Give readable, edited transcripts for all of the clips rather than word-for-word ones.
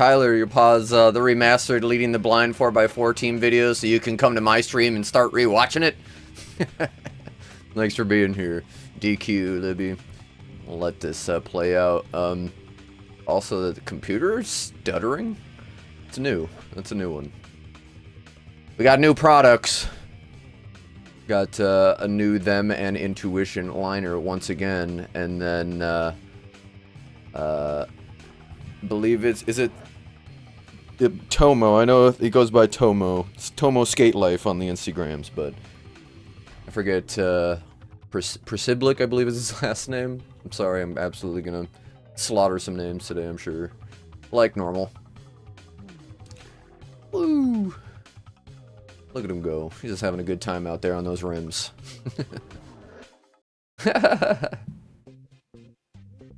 Tyler, you pause the remastered Leading the Blind 4x4 team video so you can come to my stream and start rewatching it. Thanks for being here. DQ, Libby. We'll let this play out. Also, the computer is stuttering. It's new. That's a new one. We got new products. Got a new Them and Intuition liner once again, and then believe is it Tomo? I know it goes by Tomo. It's Tomo Skate Life on the Instagrams, but I forget. Presiblic, I believe is his last name. I'm sorry, I'm absolutely gonna slaughter some names today, I'm sure. Like normal. Woo! Look at him go. He's just having a good time out there on those rims.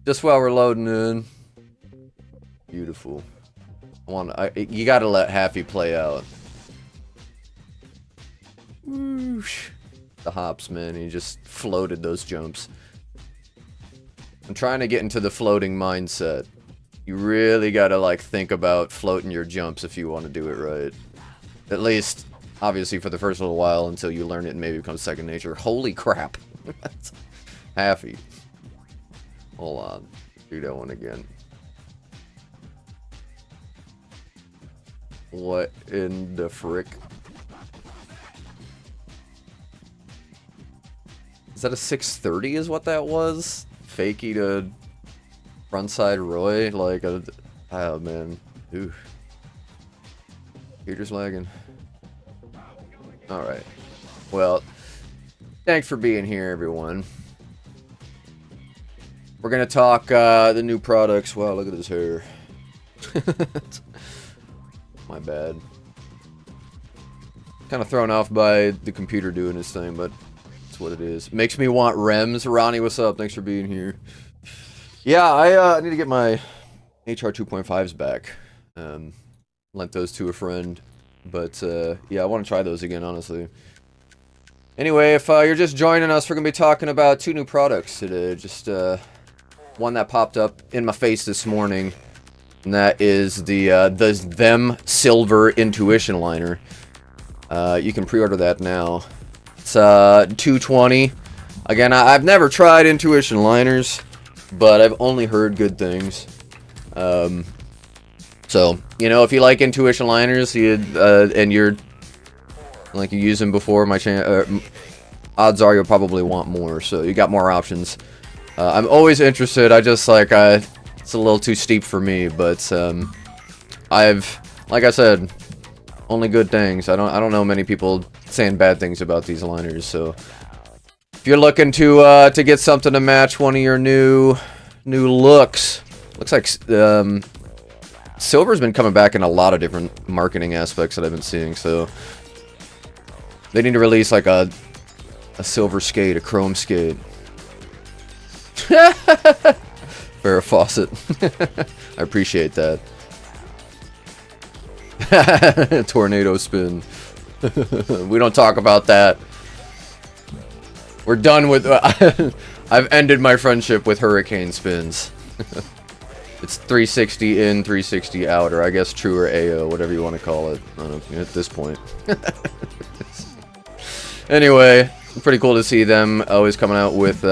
Just while we're loading in. Beautiful. You gotta let Happy play out. Whoosh. The hops, man. He just floated those jumps. I'm trying to get into the floating mindset. You really gotta, like, think about floating your jumps if you want to do it right. At least, obviously, for the first little while until you learn it and maybe become second nature. Holy crap. Happy. Hold on. Do that one again. What in the frick? Is that a 630 is what that was? Fakey to frontside Roy? Like a... Oh, man. Ooh. Computer's lagging. Alright. Well, thanks for being here, everyone. We're gonna talk the new products. Wow, look at this hair. My bad. Kind of thrown off by the computer doing his thing, but that's what it is. Makes me want REMs. Ronnie, what's up? Thanks for being here. Yeah, I need to get my HR 2.5s back. Lent those to a friend. But, yeah, I want to try those again, honestly. Anyway, if you're just joining us, we're going to be talking about two new products today. Just, one that popped up in my face this morning. And that is the Them Silver Intuition Liner. You can pre-order that now. It's $220. Again, I've never tried Intuition liners, but I've only heard good things. So, you know, if you like Intuition liners, and you're like you use them before my channel, odds are you'll probably want more. So you got more options. I'm always interested. I just like it's a little too steep for me, but like I said, only good things. I don't know many people saying bad things about these liners. So if you're looking to get something to match one of your new looks, looks like silver's been coming back in a lot of different marketing aspects that I've been seeing. So they need to release like a silver skate, a chrome skate. Farrah Fawcett. I appreciate that. Tornado spin. We don't talk about that. We're done with... I've ended my friendship with hurricane spins. It's 360 in, 360 out, or I guess true or AO, whatever you want to call it. I don't know, at this point. Anyway, pretty cool to see them always coming out with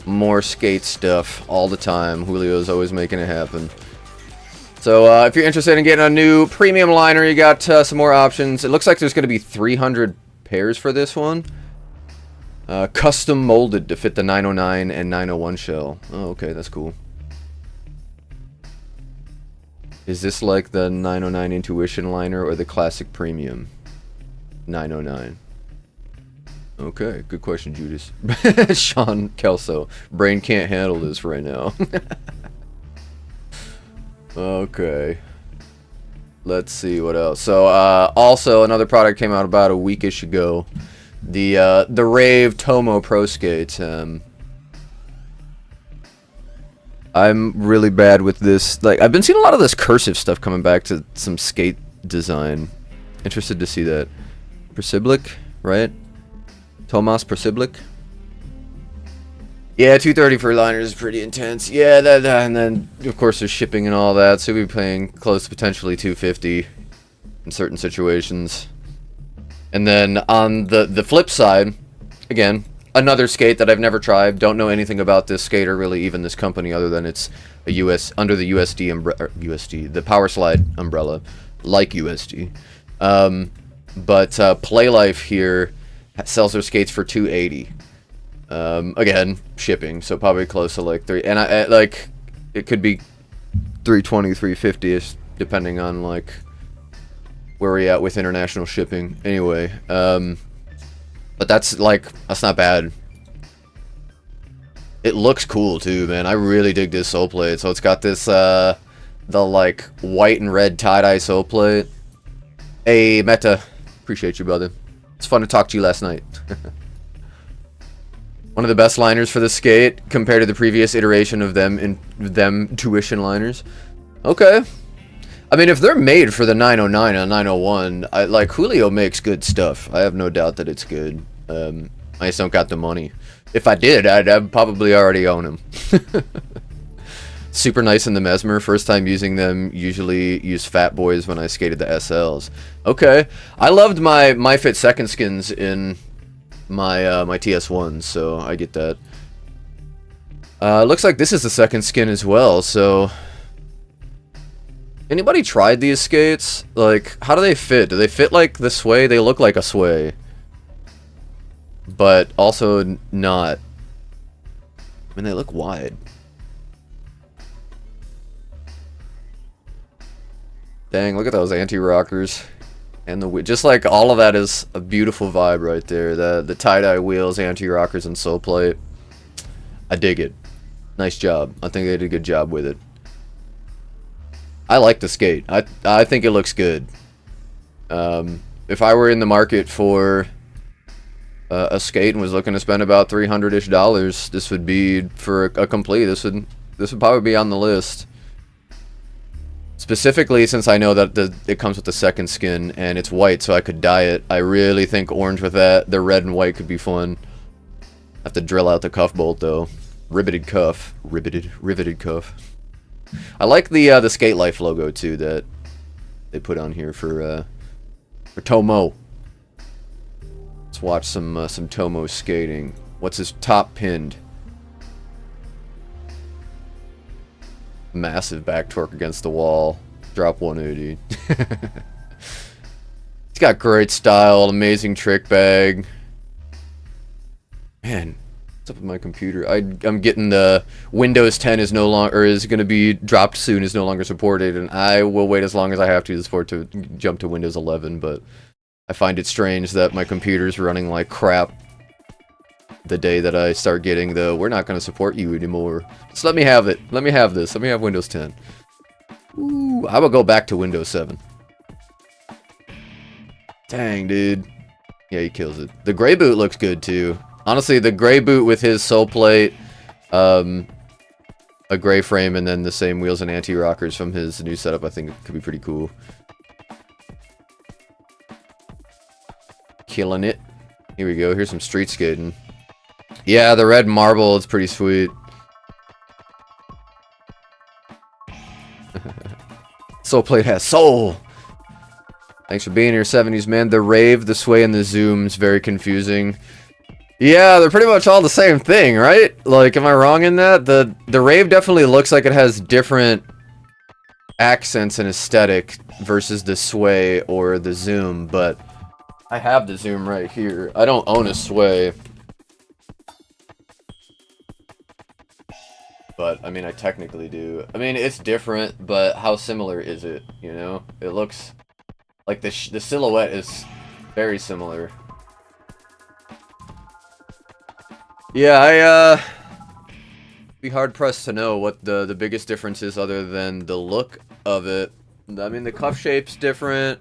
more skate stuff all the time. Julio's always making it happen. So if you're interested in getting a new premium liner, you got some more options. It looks like there's going to be 300 pairs for this one. Custom molded to fit the 909 and 901 shell. Oh, okay, that's cool. Is this like the 909 Intuition liner or the classic premium 909? Okay, good question, Judas. Sean Kelso. Brain can't handle this right now. Okay. Let's see what else. So, also another product came out about a weekish ago. The Rave Tomo Pro Skate. I'm really bad with this. Like, I've been seeing a lot of this cursive stuff coming back to some skate design. Interested to see that. Presiblic, right? Tomas Presiblic. Yeah, 230 for liners is pretty intense. Yeah, and then of course there's shipping and all that, so we'd be paying close to potentially 250 in certain situations. And then on the flip side, again, another skate that I've never tried. Don't know anything about this skate or really even this company other than it's a under the the Power Slide umbrella, like USD. But PlayLife here sells their skates for 280. Again, shipping, so probably close to like three. And I like it could be 320, 350ish, depending on like where we at with international shipping. Anyway, but that's not bad. It looks cool too, man. I really dig this sole plate. So it's got this the like white and red tie-dye sole plate. Hey, Meta, appreciate you, brother. It's fun to talk to you last night. One of the best liners for the skate compared to the previous iteration of them tuition liners. Okay. I mean, if they're made for the 909 and 901, like Julio makes good stuff. I have no doubt that it's good. I just don't got the money. If I did, I'd probably already own them. Super nice in the Mesmer. First time using them. Usually use Fat Boys when I skated the SLs. Okay. I loved my Fit second skins in my my TS1s, so I get that. Looks like this is the second skin as well, so anybody tried these skates? Like, how do they fit? Do they fit like the sway? They look like a sway, but also not. I mean, they look wide. Dang, look at those anti-rockers. And just like all of that is a beautiful vibe right there. The tie-dye wheels, anti-rockers, and sole plate. I dig it. Nice job. I think they did a good job with it. I like the skate. I think it looks good. If I were in the market for a skate and was looking to spend about $300-ish, this would be for a complete. This would probably be on the list. Specifically, since I know that it comes with the second skin and it's white, so I could dye it. I really think orange with that, the red and white could be fun. Have to drill out the cuff bolt though. Riveted cuff. Riveted cuff. I like the Skate Life logo too that they put on here for Tomo. Let's watch some Tomo skating. What's his top pinned? Massive back torque against the wall. Drop 180. He's got great style, amazing trick bag. Man, what's up with my computer? I'm getting the Windows 10 is no longer, or is going to be dropped soon, is no longer supported, and I will wait as long as I have to support to jump to Windows 11, but I find it strange that my computer's running like crap the day that I start getting the, we're not going to support you anymore. Just let me have it. Let me have this. Let me have Windows 10. Ooh, I will go back to Windows 7. Dang, dude. Yeah, he kills it. The gray boot looks good, too. Honestly, the gray boot with his sole plate, a gray frame, and then the same wheels and anti-rockers from his new setup, I think it could be pretty cool. Killing it. Here we go. Here's some street skating. Yeah, the red marble is pretty sweet. Soul plate has soul. Thanks for being here, 70s man. The rave, the sway, and the zoom's very confusing. Yeah, they're pretty much all the same thing, right? Like, am I wrong in that? The rave definitely looks like it has different accents and aesthetic versus the sway or the zoom, but I have the zoom right here. I don't own a sway. But, I mean, I technically do. I mean, it's different, but how similar is it, you know? It looks like the silhouette is very similar. Yeah, be hard-pressed to know what the biggest difference is other than the look of it. I mean, the cuff shape's different.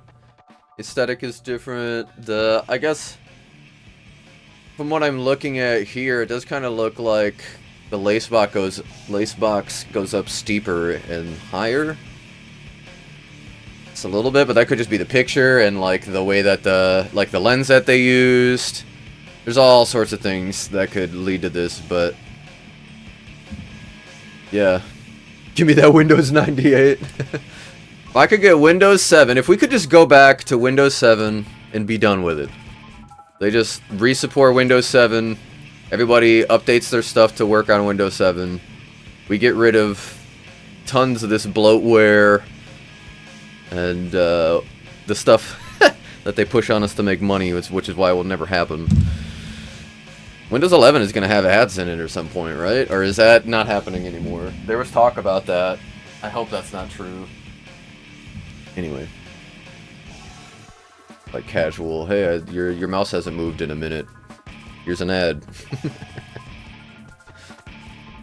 Aesthetic is different. I guess, from what I'm looking at here, it does kind of look like the lace box goes up steeper and higher. It's a little bit, but that could just be the picture and like the way that the lens that they used. There's all sorts of things that could lead to this, but Yeah. Give me that Windows 98. If I could get Windows 7, if we could just go back to Windows 7 and be done with it. They just re-support Windows 7. Everybody updates their stuff to work on Windows 7. We get rid of tons of this bloatware and the stuff that they push on us to make money, which is why it will never happen. Windows 11 is going to have ads in it at some point, right? Or is that not happening anymore? There was talk about that. I hope that's not true. Anyway. Like casual. Hey, your mouse hasn't moved in a minute. Here's an ad.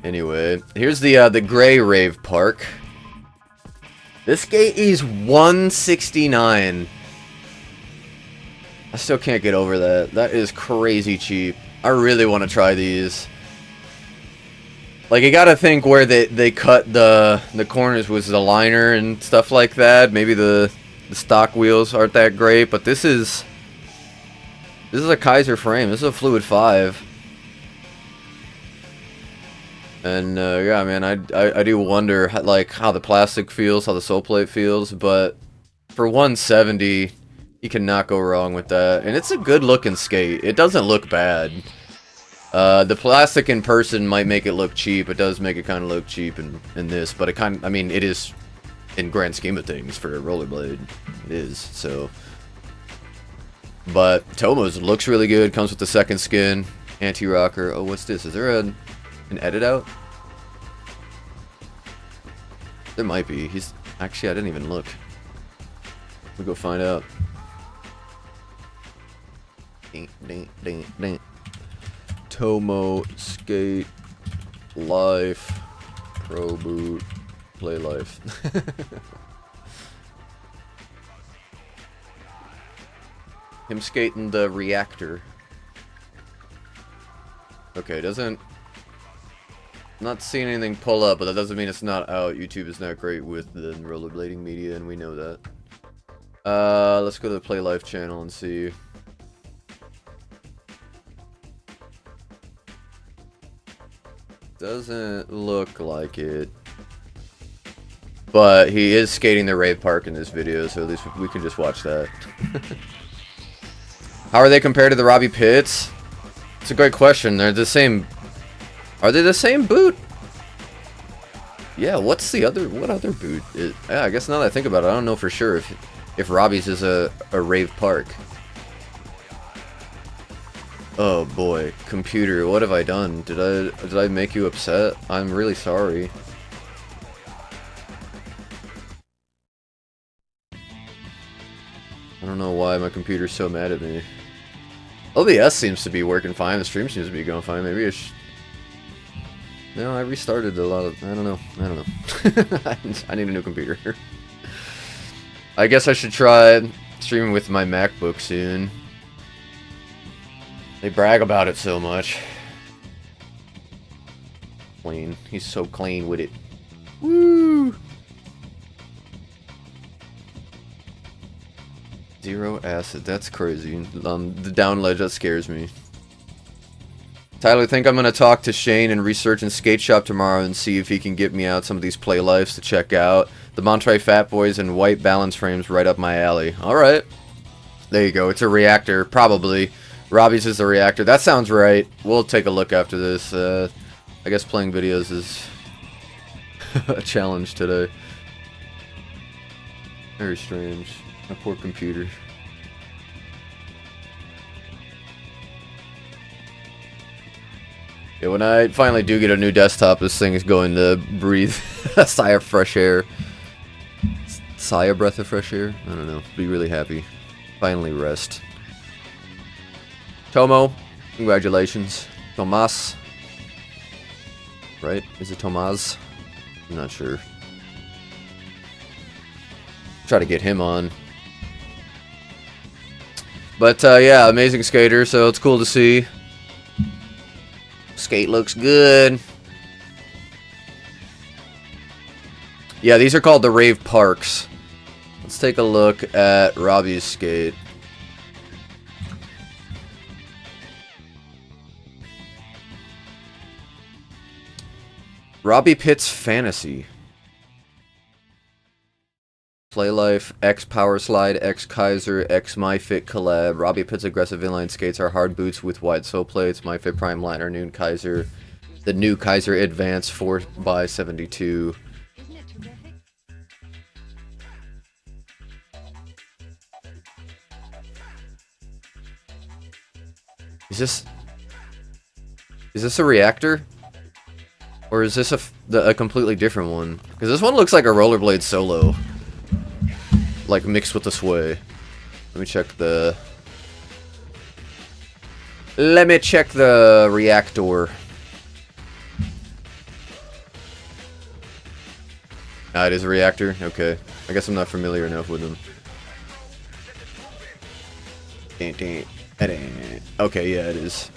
Anyway, here's the Gray Rave Park. This gate is $169. I still can't get over that. That is crazy cheap. I really want to try these. Like, you gotta think where they cut the corners with the liner and stuff like that. Maybe the stock wheels aren't that great, but this is a Kaiser frame. This is a Fluid 5. And yeah, man, I do wonder how the plastic feels, how the sole plate feels, but for 170, you cannot go wrong with that. And it's a good looking skate. It doesn't look bad. The plastic in person might make it look cheap. It does make it kind of look cheap in this, but I mean, it is, in grand scheme of things, for a rollerblade, it is, so. But Tomo's looks really good, comes with the second skin, anti-rocker. Oh, what's this? Is there an edit out? There might be. Actually, I didn't even look. We'll go find out. Ding, ding, ding, ding. Tomo, Skate, Life, Pro Boot, PlayLife. Him skating the reactor. Okay, doesn't... Not seeing anything pull up, but that doesn't mean it's not out. YouTube is not great with the rollerblading media, and we know that. Let's go to the PlayLife channel and see. Doesn't look like it. But he is skating the rave park in this video, so at least we can just watch that. How are they compared to the Robbie Pitts? It's a great question. They're the same. Are they the same boot? Yeah, what other boot? Yeah, I guess now that I think about it, I don't know for sure if Robbie's is a rave park. Oh boy, computer, what have I done? Did I make you upset? I'm really sorry. I don't know why my computer's so mad at me. OBS seems to be working fine, the stream seems to be going fine, maybe no, I restarted a lot of... I don't know. I need a new computer. I guess I should try streaming with my MacBook soon. They brag about it so much. Clean. He's so clean with it. Woo! Zero acid. That's crazy. The down ledge, that scares me. Tyler, think I'm going to talk to Shane and research in Skate Shop tomorrow and see if he can get me out some of these PlayLifes to check out. The Monterey Fat Boys and white balance frames right up my alley. Alright. There you go. It's a reactor, probably. Robbie's is the reactor. That sounds right. We'll take a look after this. I guess playing videos is a challenge today. Very strange. My poor computer. Yeah, when I finally do get a new desktop, this thing is going to breathe a sigh of fresh air. Sigh a breath of fresh air? I don't know. Be really happy. Finally rest. Tomo, congratulations. Tomas. Right? Is it Tomas? I'm not sure. Try to get him on. But yeah, amazing skater, so it's cool to see. Skate looks good. Yeah, these are called the Rave Parks. Let's take a look at Robbie's skate. Robbie Pitt's Fantasy. PlayLife, X Power Slide, X Kaiser, X MyFit collab. Robbie Pitt's aggressive inline skates are hard boots with wide sole plates. MyFit Prime Liner, new Kaiser. The new Kaiser Advance 4x72. Is this a reactor? Or is this a completely different one? Because this one looks like a Rollerblade Solo. Like mixed with the sway. Let me check the reactor. Ah, it is a reactor? Okay. I guess I'm not familiar enough with them. Okay, yeah, it is.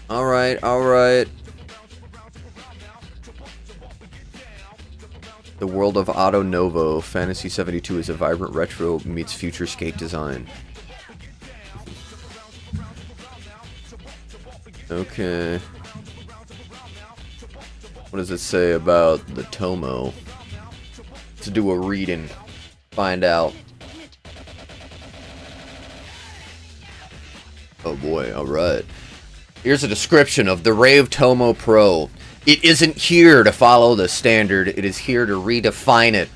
Alright, alright. The world of Auto Novo. Fantasy 72 is a vibrant retro meets future skate design. Okay. What does it say about the Tomo? Let's do a reading. Find out. Oh boy, alright. Here's a description of the Rave Tomo Pro. It isn't here to follow the standard, it is here to redefine it.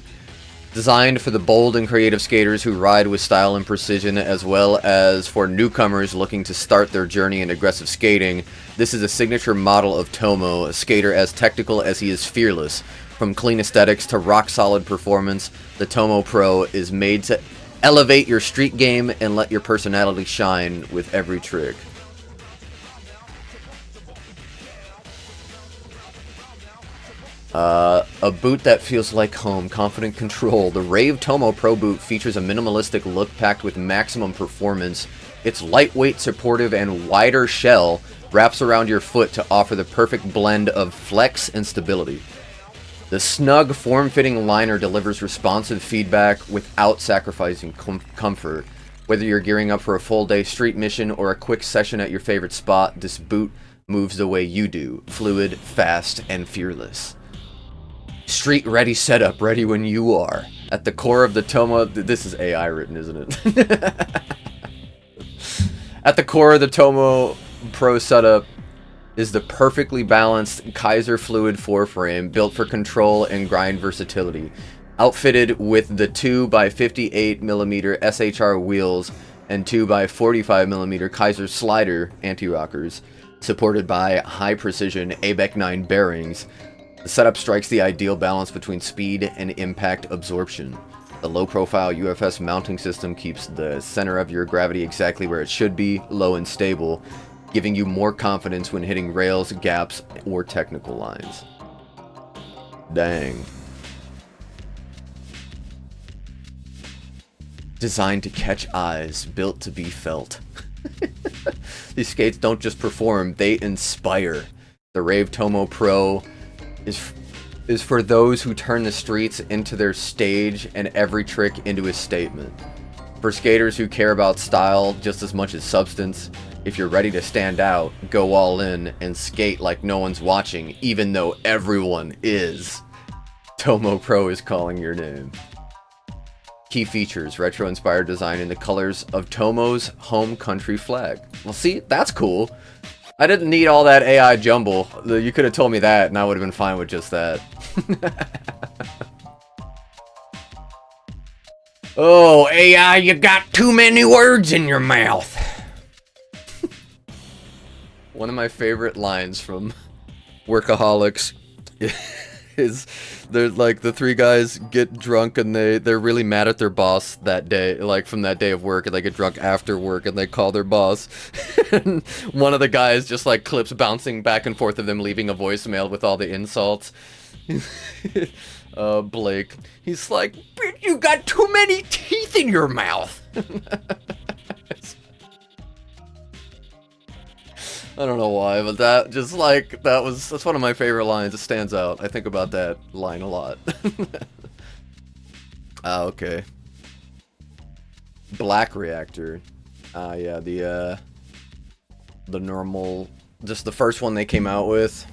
Designed for the bold and creative skaters who ride with style and precision, as well as for newcomers looking to start their journey in aggressive skating, this is a signature model of Tomo, a skater as technical as he is fearless. From clean aesthetics to rock-solid performance, the Tomo Pro is made to elevate your street game and let your personality shine with every trick. A boot that feels like home, confident control. The Rave Tomo Pro boot features a minimalistic look packed with maximum performance. Its lightweight, supportive, and wider shell wraps around your foot to offer the perfect blend of flex and stability. The snug, form-fitting liner delivers responsive feedback without sacrificing comfort. Whether you're gearing up for a full-day street mission or a quick session at your favorite spot, this boot moves the way you do. Fluid, fast, and fearless. Street ready setup, ready when you are. At the core of the Tomo... This is AI written, isn't it? At the core of the Tomo Pro setup is the perfectly balanced Kaiser Fluid 4-frame built for control and grind versatility. Outfitted with the 2x58mm SHR wheels and 2x45mm Kaiser slider anti-rockers, supported by high-precision ABEC 9 bearings, the setup strikes the ideal balance between speed and impact absorption. The low-profile UFS mounting system keeps the center of your gravity exactly where it should be, low and stable, giving you more confidence when hitting rails, gaps, or technical lines. Dang. Designed to catch eyes, built to be felt. These skates don't just perform, they inspire. The Rave Tomo Pro is for those who turn the streets into their stage and every trick into a statement. For skaters who care about style just as much as substance, if you're ready to stand out, go all in and skate like no one's watching, even though everyone is. Tomo Pro is calling your name. Key features: retro-inspired design in the colors of Tomo's home country flag. Well, see, that's cool. I didn't need all that AI jumble. You could have told me that, and I would have been fine with just that. Oh, AI, you got too many words in your mouth. One of my favorite lines from Workaholics is they're like the three guys get drunk and they're really mad at their boss that day, like from that day of work, and they get drunk after work and they call their boss. And one of the guys just like clips bouncing back and forth of them leaving a voicemail with all the insults. Blake, he's like, you got too many teeth in your mouth. I don't know why, but that just like that's one of my favorite lines. It stands out. I think about that line a lot. Ah, okay. Black reactor. Yeah, the normal, just the first one they came out with.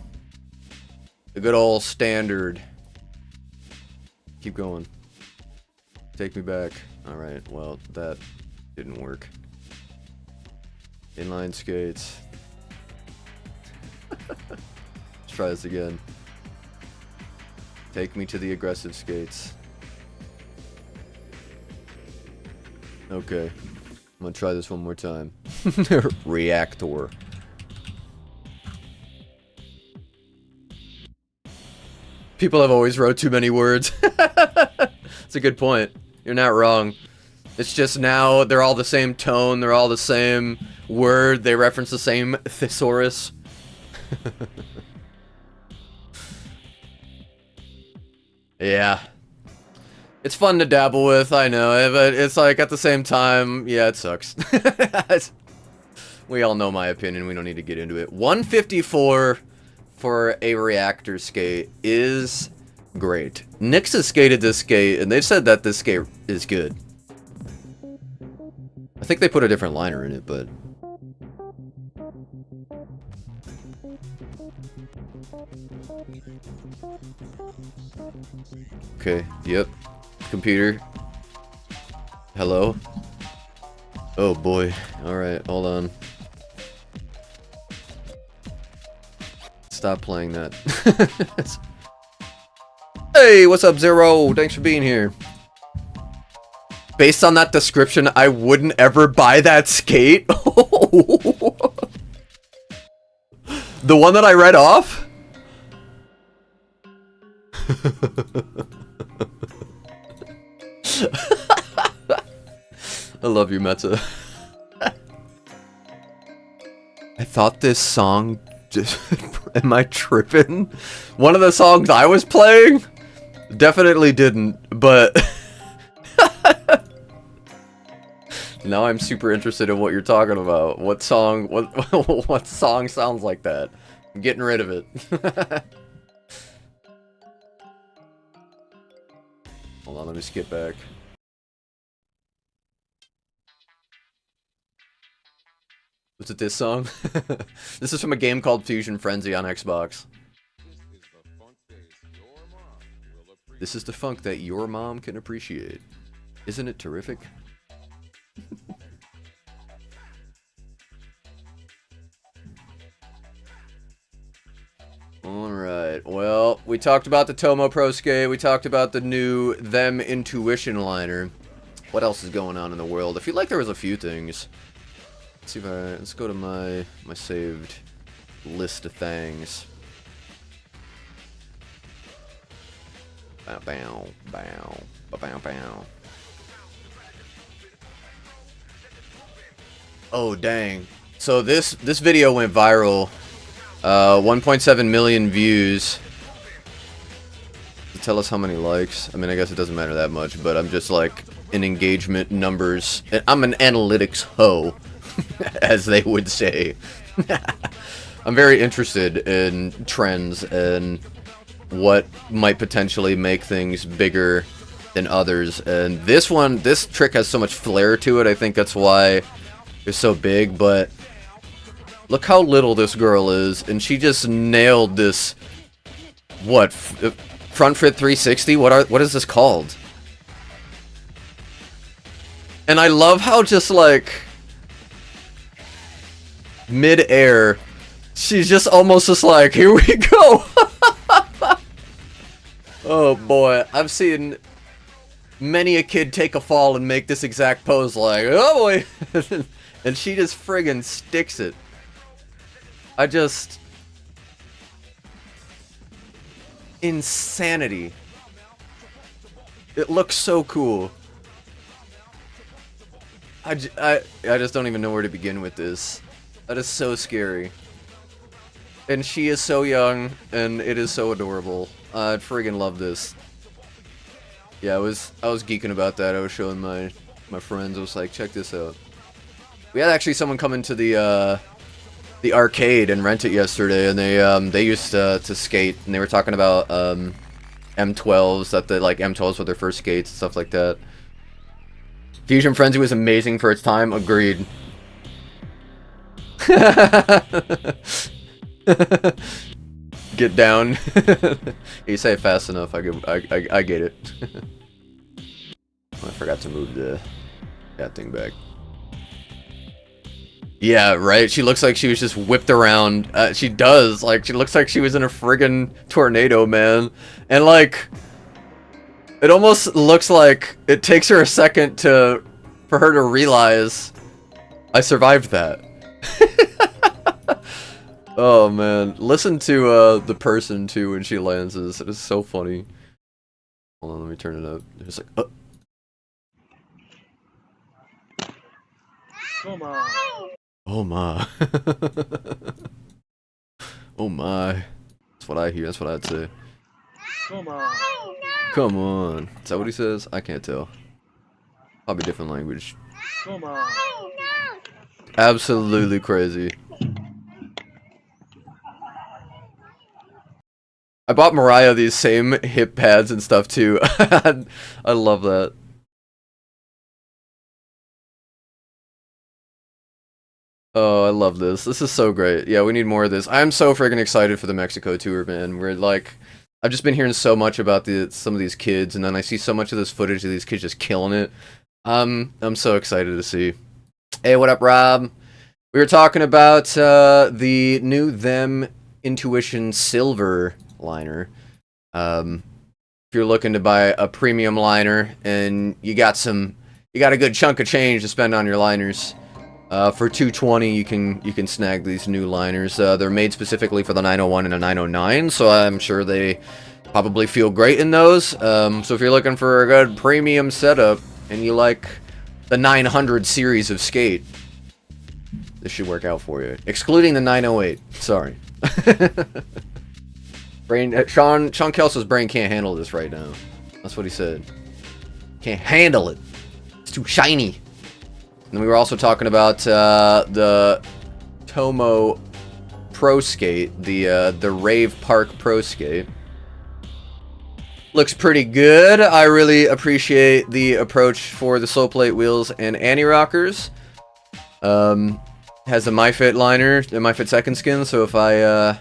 The good old standard. Keep going. Take me back. Alright, well, that didn't work. Inline skates. Let's try this again. Take me to the aggressive skates. Okay. I'm gonna try this one more time. Reactor. People have always wrote too many words. That's a good point. You're not wrong. It's just now they're all the same tone, they're all the same word, they reference the same thesaurus. Yeah. It's fun to dabble with, I know, but it's like at the same time, yeah, it sucks. We all know my opinion, we don't need to get into it. 154 for a reactor skate is great. Nyx has skated this skate, and they've said that this skate is good. I think they put a different liner in it, but... Okay, yep. Computer. Hello? Oh boy. Alright, hold on. Stop playing that. Hey, what's up, Zero? Thanks for being here. Based on that description, I wouldn't ever buy that skate. The one that I read off? I love you, Meta. I thought this song just... Am I tripping? One of the songs I was playing? Definitely didn't, but... Now I'm super interested in what you're talking about. What song... What song sounds like that? I'm getting rid of it. Hold on, let me skip back. Was it this song? This is from a game called Fusion Frenzy on Xbox. This is the funk that your mom can appreciate. Isn't it terrific? Alright, well, we talked about the Tomo Pro Skate, we talked about the new Them Intuition liner. What else is going on in the world? I feel like there was a few things. Let's see if let's go to my saved list of things. Bow, bow, bow, bow, bow. Oh dang! So this video went viral. 1.7 million views. Tell us how many likes. I mean, I guess it doesn't matter that much, but I'm just like in engagement numbers. I'm an analytics hoe. As they would say. I'm very interested in trends and what might potentially make things bigger than others. And this trick has so much flair to it. I think that's why it's so big. But look how little this girl is, and she just nailed this. What front fit 360? What is this called? And I love how just like. Mid-air, she's just almost just like, here we go. Oh boy, I've seen many a kid take a fall and make this exact pose like, oh boy. And she just friggin' sticks it. Insanity. It looks so cool. I just don't even know where to begin with this. That is so scary. And she is so young, and it is so adorable. I friggin' love this. Yeah, I was geeking about that. I was showing my friends. I was like, check this out. We had actually someone come into the arcade and rent it yesterday, and they used to skate, and they were talking about M12s, that the like M12s were their first skates and stuff like that. Fusion Frenzy was amazing for its time. Agreed. Get down. You say it fast enough. I get it. Oh, I forgot to move that thing back. Yeah, right. She looks like she was just whipped around. She does. Like, she looks like she was in a friggin' tornado, man. And like, it almost looks like it takes her a second for her to realize I survived that. Oh man, listen to the person too when she lands this. It is so funny. Hold on, let me turn it up. It's like, Come on. Oh my. Oh my. That's what I hear. That's what I'd say. Come on. Come on. Is that what he says? I can't tell. Probably different language. Come on. Absolutely crazy. I bought Mariah these same hip pads and stuff too. I love that. Oh, I love this. This is so great. Yeah, we need more of this. I'm so friggin' excited for the Mexico tour, man. We're like, I've just been hearing so much about some of these kids, and then I see so much of this footage of these kids just killing it. I'm so excited to see. Hey, what up, Rob? We were talking about the new Them Intuition Silver liner. If you're looking to buy a premium liner and you got a good chunk of change to spend on your liners. For $220, you can snag these new liners. They're made specifically for the 901 and the 909, so I'm sure they probably feel great in those. So if you're looking for a good premium setup and you like the 900 series of skate, this should work out for you. Excluding the 908. Sorry. Sean Kelso's brain can't handle this right now. That's what he said. Can't handle it. It's too shiny. And we were also talking about the Tomo Pro Skate, the Rave Park Pro Skate. Looks pretty good. I really appreciate the approach for the sole plate wheels and anti-rockers. Has a MyFit liner, the MyFit second skin, so if I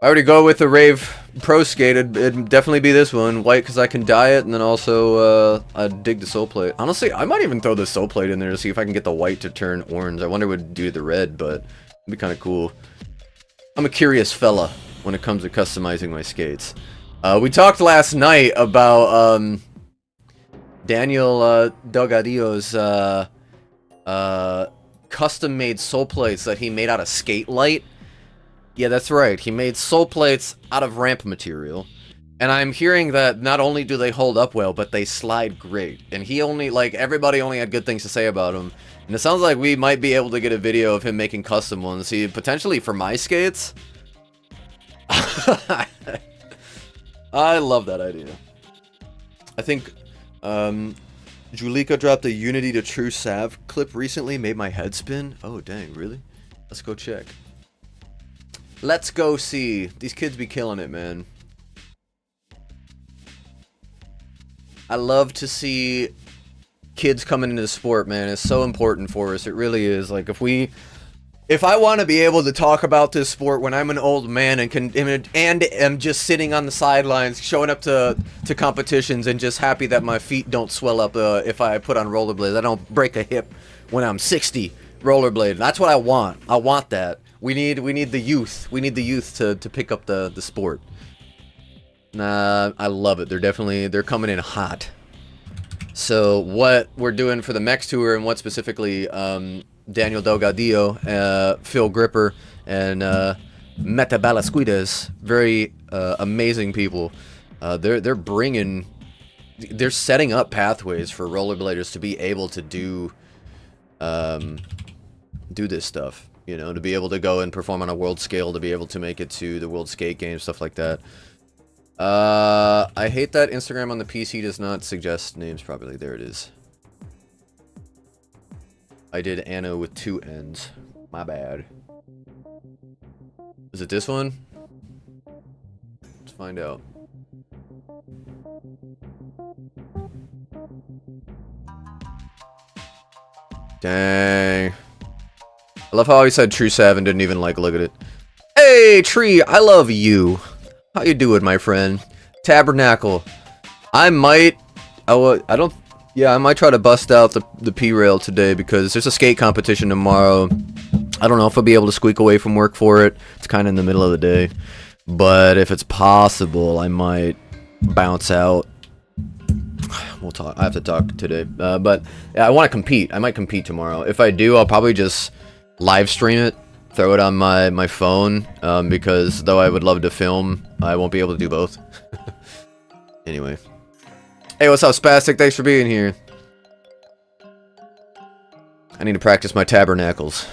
were to go with the Rave Pro Skate, it'd definitely be this one. White because I can dye it, and then also I'd dig the sole plate. Honestly, I might even throw the sole plate in there to see if I can get the white to turn orange. I wonder what it'd do to the red, but it'd be kind of cool. I'm a curious fella when it comes to customizing my skates. We talked last night about Daniel Delgadillo's custom-made sole plates that he made out of skate light. Yeah, that's right. He made sole plates out of ramp material. And I'm hearing that not only do they hold up well, but they slide great. And he everybody only had good things to say about him. And it sounds like we might be able to get a video of him making custom ones. See, potentially for my skates. I love that idea. I think, Julika dropped a Unity to True Sav clip recently, made my head spin. Oh, dang, really? Let's go check. Let's go see. These kids be killing it, man. I love to see kids coming into the sport, man. It's so important for us. It really is. Like, if I want to be able to talk about this sport when I'm an old man and am just sitting on the sidelines, showing up to competitions and just happy that my feet don't swell up if I put on rollerblades, I don't break a hip when I'm 60 rollerblading. That's what I want. I want that. We need the youth. We need the youth to pick up the sport. Nah, I love it. They're coming in hot. So what we're doing for the Mex Tour and what specifically Daniel Delgadillo, Phil Gripper, and Meta Balasquidas, very amazing people. They're setting up pathways for rollerbladers to be able to do this stuff. You know, to be able to go and perform on a world scale, to be able to make it to the World Skate Games, stuff like that. I hate that Instagram on the PC does not suggest names properly. There it is. I did Anno with 2 N's. My bad. Is it this one? Let's find out. Dang. I love how he said True 7 didn't even like look at it. Hey, Tree, I love you. How you doing, my friend? Tabernacle. I might try to bust out the P-Rail today because there's a skate competition tomorrow. I don't know if I'll be able to squeak away from work for it. It's kind of in the middle of the day. But if it's possible, I might bounce out. We'll talk. I have to talk today. But yeah, I want to compete. I might compete tomorrow. If I do, I'll probably just live stream it. Throw it on my phone. Because though I would love to film, I won't be able to do both. Anyway. Hey, what's up, Spastic? Thanks for being here. I need to practice my tabernacles.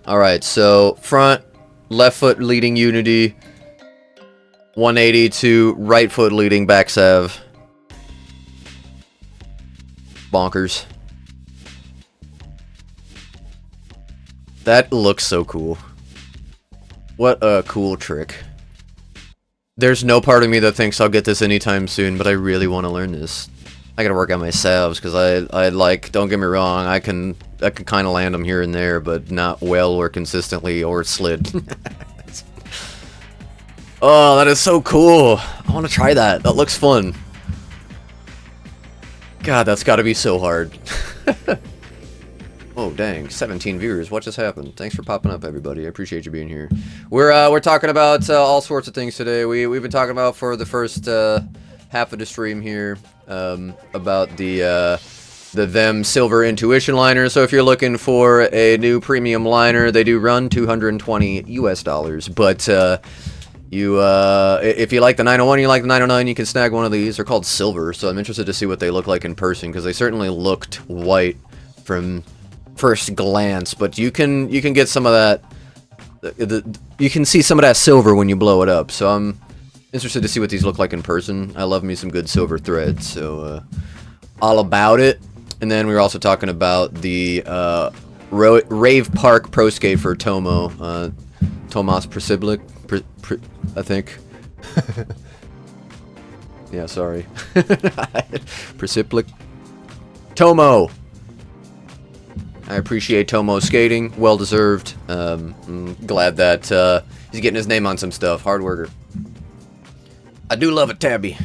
Alright, so front, left foot leading unity, 180 to right foot leading back salve. Bonkers. That looks so cool. What a cool trick. There's no part of me that thinks I'll get this anytime soon, but I really want to learn this. I gotta work on my salves, because I like, don't get me wrong, I can kind of land them here and there, but not well or consistently or slid. Oh, that is so cool. I want to try that. That looks fun. God, that's gotta be so hard. Oh, dang. 17 viewers. What just happened? Thanks for popping up, everybody. I appreciate you being here. We're talking about all sorts of things today. We've been talking about for the first half of the stream here about the Them Silver Intuition liner. So if you're looking for a new premium liner, they do run $220 US. But if you like the 901, you like the 909, you can snag one of these. They're called silver, so I'm interested to see what they look like in person, because they certainly looked white from first glance, but you can get some of that. You can see some of that silver when you blow it up. So I'm interested to see what these look like in person. I love me some good silver thread, so all about it. And then we were also talking about the Rave Park Pro Skate for Tomo, Tomas Prisiblic, I think. Yeah, sorry. Prisiblic. Tomo. I appreciate Tomo skating. Well deserved. I'm glad that he's getting his name on some stuff. Hard worker. I do love a tabby.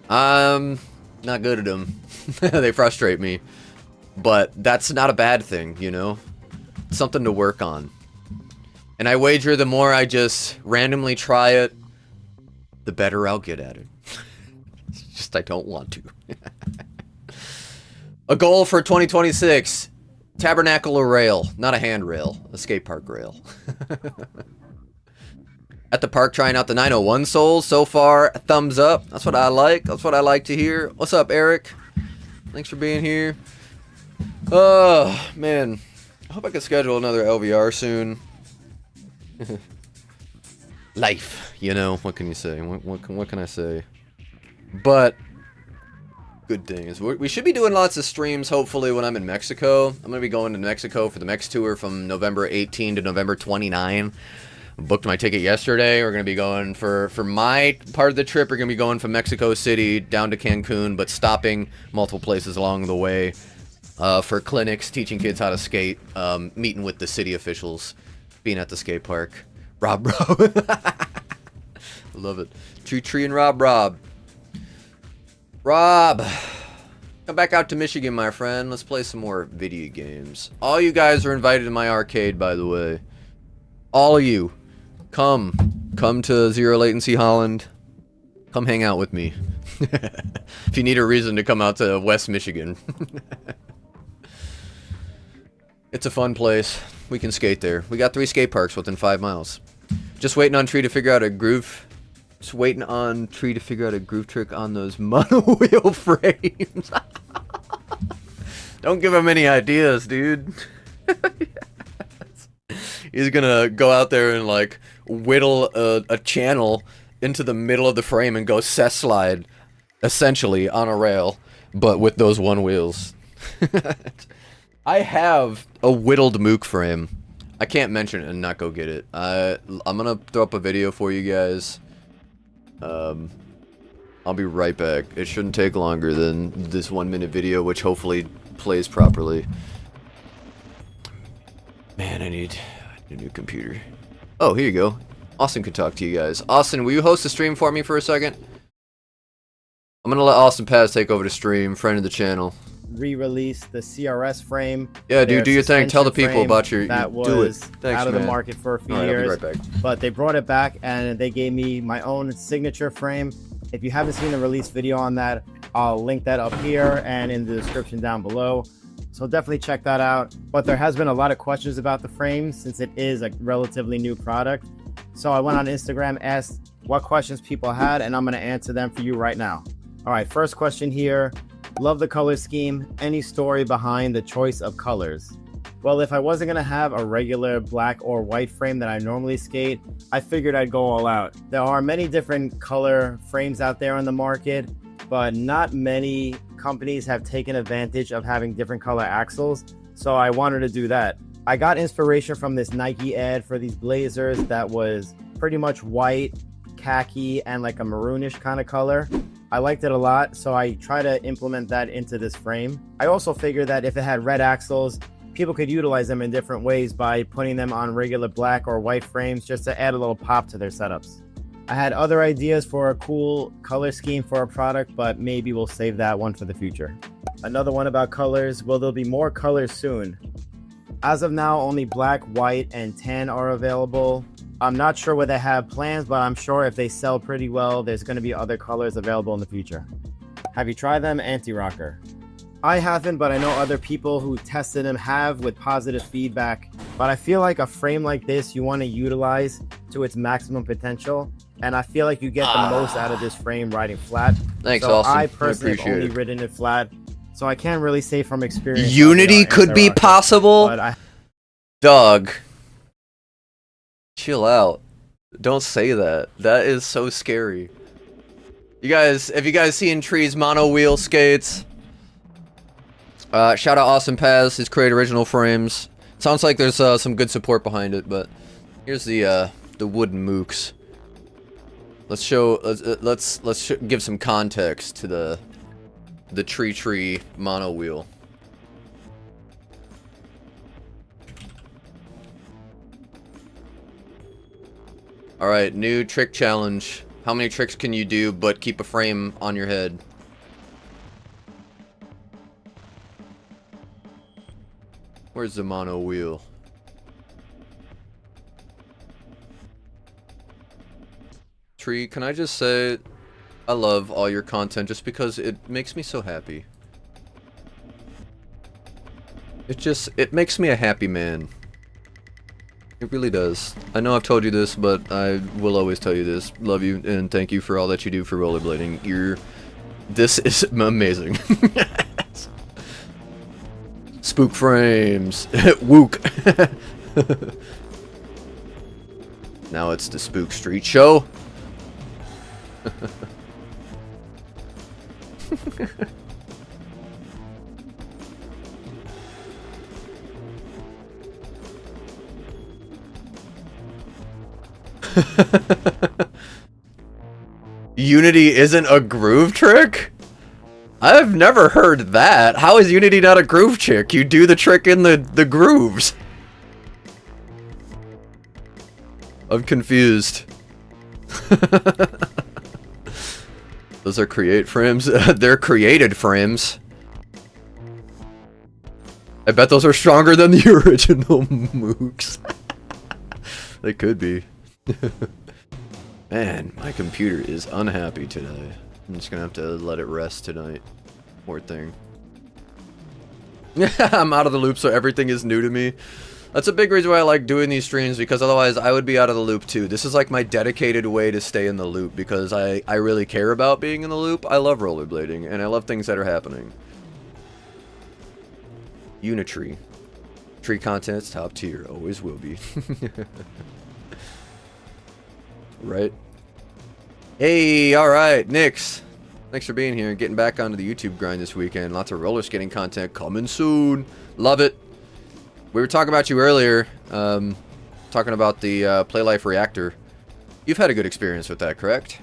I'm not good at them. They frustrate me. But that's not a bad thing, you know? It's something to work on. And I wager the more I just randomly try it, the better I'll get at it. It's just I don't want to. A goal for 2026. Tabernacle or rail. Not a handrail. A skate park rail. At the park trying out the 901 soles. So far, a thumbs up. That's what I like. That's what I like to hear. What's up, Eric? Thanks for being here. Oh, man. I hope I can schedule another LVR soon. Life. You know, what can you say? What can I say? But good thing is we should be doing lots of streams hopefully when I'm in Mexico. I'm going to be going to Mexico for the next tour from November 18 to November 29. Booked my ticket yesterday. We're going to be going for my part of the trip. We're going to be going from Mexico City down to Cancun, but stopping multiple places along the way for clinics, teaching kids how to skate, meeting with the city officials, being at the skate park. Rob. Love it. Tree and Rob. Rob, come back out to Michigan, my friend. Let's play some more video games. All you guys are invited to my arcade, by the way. All of you. Come to Zero Latency Holland. Come hang out with me. If you need a reason to come out to West Michigan. It's a fun place. We can skate there. We got 3 skate parks within 5 miles. Just waiting on Tree to figure out a groove. Just waiting on Tree to figure out a groove trick on those monowheel frames. Don't give him any ideas, dude. He's gonna go out there and like whittle a channel into the middle of the frame and go sesh slide, essentially on a rail, but with those one wheels. I have a whittled mook frame. I can't mention it and not go get it. I'm gonna throw up a video for you guys. I'll be right back. It shouldn't take longer than this 1-minute video, which hopefully plays properly. Man, I need a new computer. Oh, here you go. Austin can talk to you guys. Austin, will you host the stream for me for a second? I'm gonna let Austin Paz take over the stream, friend of the channel. Re-release the CRS frame. Yeah, dude, do your thing. Tell the people about your. That do it. was Thanks, out of man. the market for a few All right, years. I'll be right back. But they brought it back and they gave me my own signature frame. If you haven't seen the release video on that, I'll link that up here and in the description down below. So definitely check that out. But there has been a lot of questions about the frame since it is a relatively new product. So I went on Instagram, asked what questions people had, and I'm going to answer them for you right now. All right, first question here. Love the color scheme. Any story behind the choice of colors? Well, if I wasn't going to have a regular black or white frame that I normally skate, I figured I'd go all out. There are many different color frames out there on the market, but not many companies have taken advantage of having different color axles, so I wanted to do that. I got inspiration from this Nike ad for these blazers that was pretty much white, khaki, and like a maroonish kind of color. I liked it a lot, so I try to implement that into this frame. I also figured that if it had red axles, people could utilize them in different ways by putting them on regular black or white frames just to add a little pop to their setups. I had other ideas for a cool color scheme for a product, but maybe we'll save that one for the future. Another one about colors. Will there be more colors soon? As of now, only black, white, and tan are available. I'm not sure whether they have plans, but I'm sure if they sell pretty well, there's going to be other colors available in the future. Have you tried them? Anti-rocker. I haven't, but I know other people who tested them have with positive feedback. But I feel like a frame like this, you want to utilize to its maximum potential. And I feel like you get the most out of this frame riding flat. Thanks, so Austin. I personally have only it. ridden it flat. So I can't really say from experience. Unity could be possible? But Dog. Chill out. Don't say that. That is so scary. You guys, have you guys seen Tree's mono wheel skates? Shout out Austin Paz, his create original frames. Sounds like there's some good support behind it, but here's the wooden mooks. Let's give some context to the tree mono wheel. All right, new trick challenge. How many tricks can you do but keep a frame on your head? Where's the mono wheel? Tree, can I just say I love all your content just because it makes me so happy. It makes me a happy man. It really does. I know I've told you this, but I will always tell you this. Love you and thank you for all that you do for rollerblading. This is amazing. Spook frames. Wook. Now it's the Spook Street Show. Unity isn't a groove trick? I've never heard that. How is Unity not a groove trick? You do the trick in the grooves. I'm confused. Those are create frames. They're created frames. I bet those are stronger than the original mooks. They could be. Man, my computer is unhappy today. I'm just gonna have to let it rest tonight. Poor thing. I'm out of the loop, so everything is new to me. That's a big reason why I like doing these streams, because otherwise I would be out of the loop too. This is like my dedicated way to stay in the loop, because I really care about being in the loop. I love rollerblading, and I love things that are happening. Unitree. Tree content's top tier. Always will be. Right? Hey, alright, Nix. Thanks for being here and getting back onto the YouTube grind this weekend. Lots of roller skating content coming soon. Love it. We were talking about you earlier, talking about the PlayLife reactor. You've had a good experience with that, correct?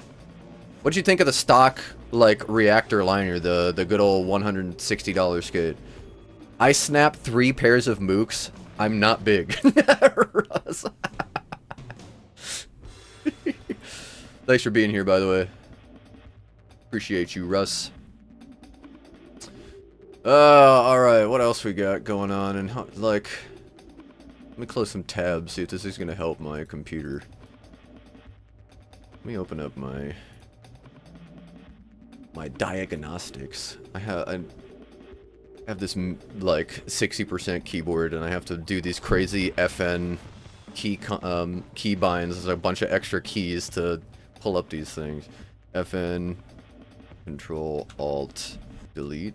What'd you think of the stock, like, reactor liner, the good old $160 skate? I snapped 3 pairs of mooks. I'm not big. Russ. Thanks for being here, by the way. Appreciate you, Russ. Alright, what else we got going on? And, like, let me close some tabs, see if this is gonna help my computer. Let me open up my diagnostics. I have this, like, 60% keyboard, and I have to do these crazy FN key binds. There's a bunch of extra keys to pull up these things. FN, Control, Alt, Delete.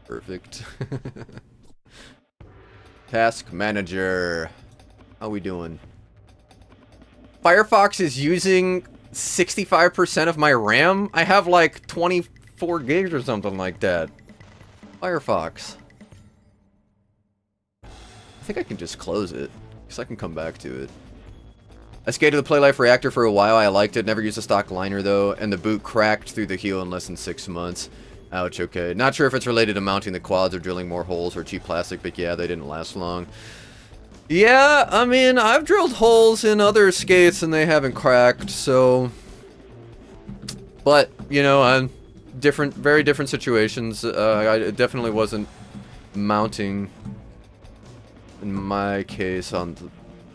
Perfect. Task Manager. How we doing? Firefox is using 65% of my RAM? I have like 24 gigs or something like that. Firefox. I think I can just close it, because I can come back to it. I skated the PlayLife reactor for a while. I liked it. Never used a stock liner, though, and the boot cracked through the heel in less than 6 months. Ouch, okay. Not sure if it's related to mounting the quads or drilling more holes or cheap plastic, but yeah, they didn't last long. Yeah, I mean, I've drilled holes in other skates and they haven't cracked, so... But, you know, very different situations. I definitely wasn't mounting, in my case, on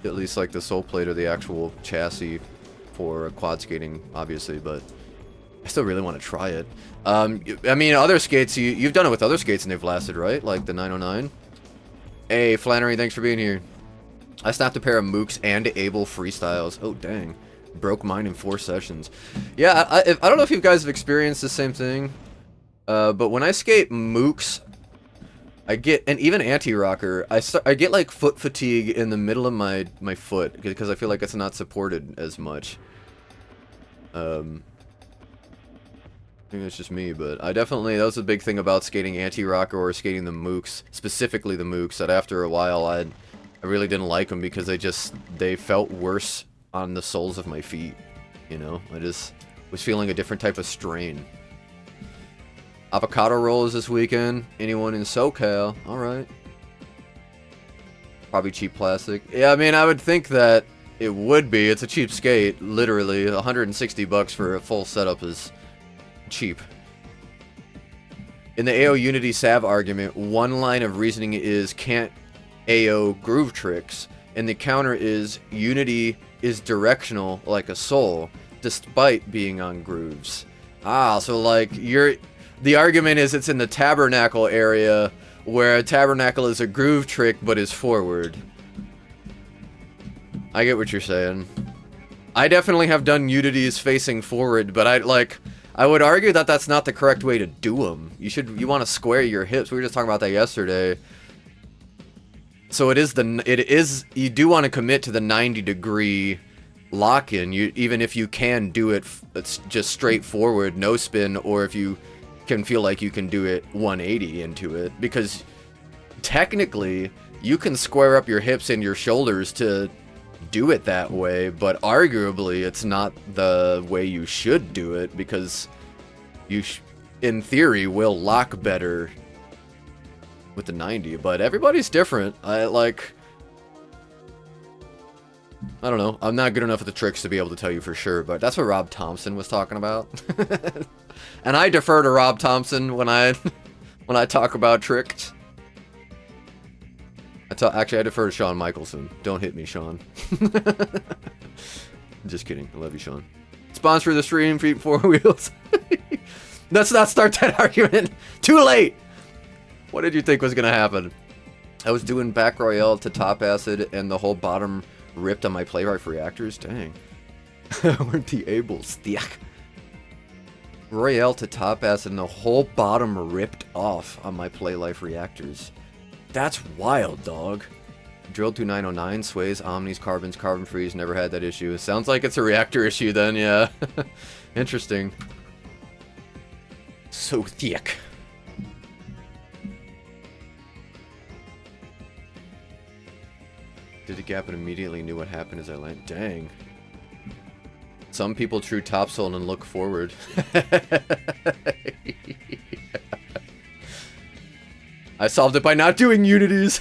at least like the sole plate or the actual chassis for quad skating, obviously, but I still really want to try it. I mean, other skates, you've done it with other skates and they've lasted, right? Like the 909. Hey, Flannery, thanks for being here. I snapped a pair of Mooks and Able freestyles. Oh, dang. Broke mine in 4 sessions. Yeah, I don't know if you guys have experienced the same thing, but when I skate Mooks, I get, and even anti-rocker, I get like foot fatigue in the middle of my foot, because I feel like it's not supported as much. I think it's just me, but I definitely, that was a big thing about skating anti-rocker or skating the Mooks, specifically the Mooks, that after a while I really didn't like them because they felt worse on the soles of my feet, you know? I just was feeling a different type of strain. Avocado rolls this weekend. Anyone in SoCal? Alright. Probably cheap plastic. Yeah, I mean, I would think that it would be. It's a cheap skate, literally. $160 for a full setup is cheap. In the AO Unity Sav argument, one line of reasoning is can't AO groove tricks, and the counter is Unity is directional like a soul, despite being on grooves. Ah, so like the argument is it's in the tabernacle area, where a tabernacle is a groove trick but is forward. I get what you're saying. I definitely have done Unities facing forward, but I would argue that that's not the correct way to do them. You want to square your hips. We were just talking about that yesterday. So you do want to commit to the 90-degree lock-in, even if you can do it's just straight forward, no spin, or if you can feel like you can do it 180 into it, because technically you can square up your hips and your shoulders to do it that way, but arguably it's not the way you should do it, because you in theory will lock better with the 90, but everybody's different. I don't know. I'm not good enough at the tricks to be able to tell you for sure, but that's what Rob Thompson was talking about. And I defer to Rob Thompson when I talk about tricks. Actually, I defer to Shawn Michelson. Don't hit me, Shawn. Just kidding. I love you, Shawn. Sponsor the stream, Feet 4 Wheels. Let's not start that argument. Too late. What did you think was gonna happen? I was doing back royale to top acid, and the whole bottom ripped on my PlayLife reactors. Dang. Weren't the able stick. Royale to top acid, and the whole bottom ripped off on my PlayLife reactors. That's wild, dog. Drilled through 909, sways, omnis, carbons, carbon freeze, never had that issue. Sounds like it's a reactor issue then, yeah. Interesting. So thick. Did a gap and immediately knew what happened as I landed. Dang. Some people true topsoul and look forward. I solved it by not doing unities.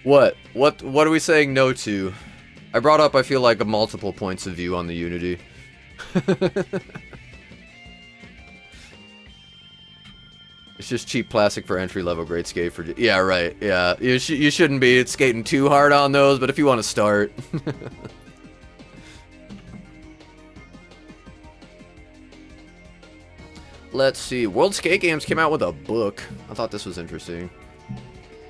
What are we saying no to? I brought up, I feel like, a multiple points of view on the Unity. It's just cheap plastic for entry-level grade skate for... Yeah, right, yeah. You shouldn't be skating too hard on those, but if you want to start... Let's see. World Skate Games came out with a book. I thought this was interesting.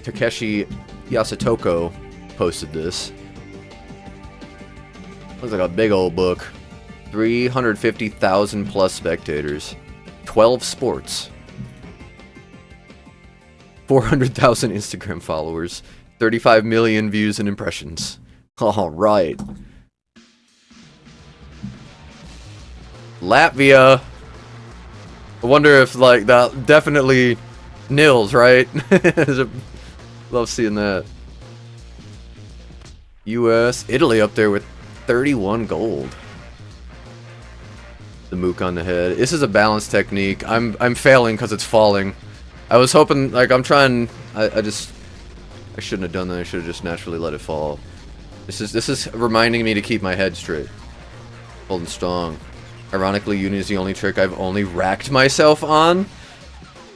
Takeshi Yasutoko posted this. Looks like a big old book. 350,000 plus spectators. 12 sports. 400,000 Instagram followers. 35 million views and impressions. Alright. Latvia. I wonder if, like, that definitely nils, right? Love seeing that. US, Italy up there with 31 gold. The mook on the head. This is a balance technique. I'm failing because it's falling. I was hoping, like, I'm trying. I shouldn't have done that. I should have just naturally let it fall. This is reminding me to keep my head straight, holding strong. Ironically, Uni is the only trick I've only racked myself on.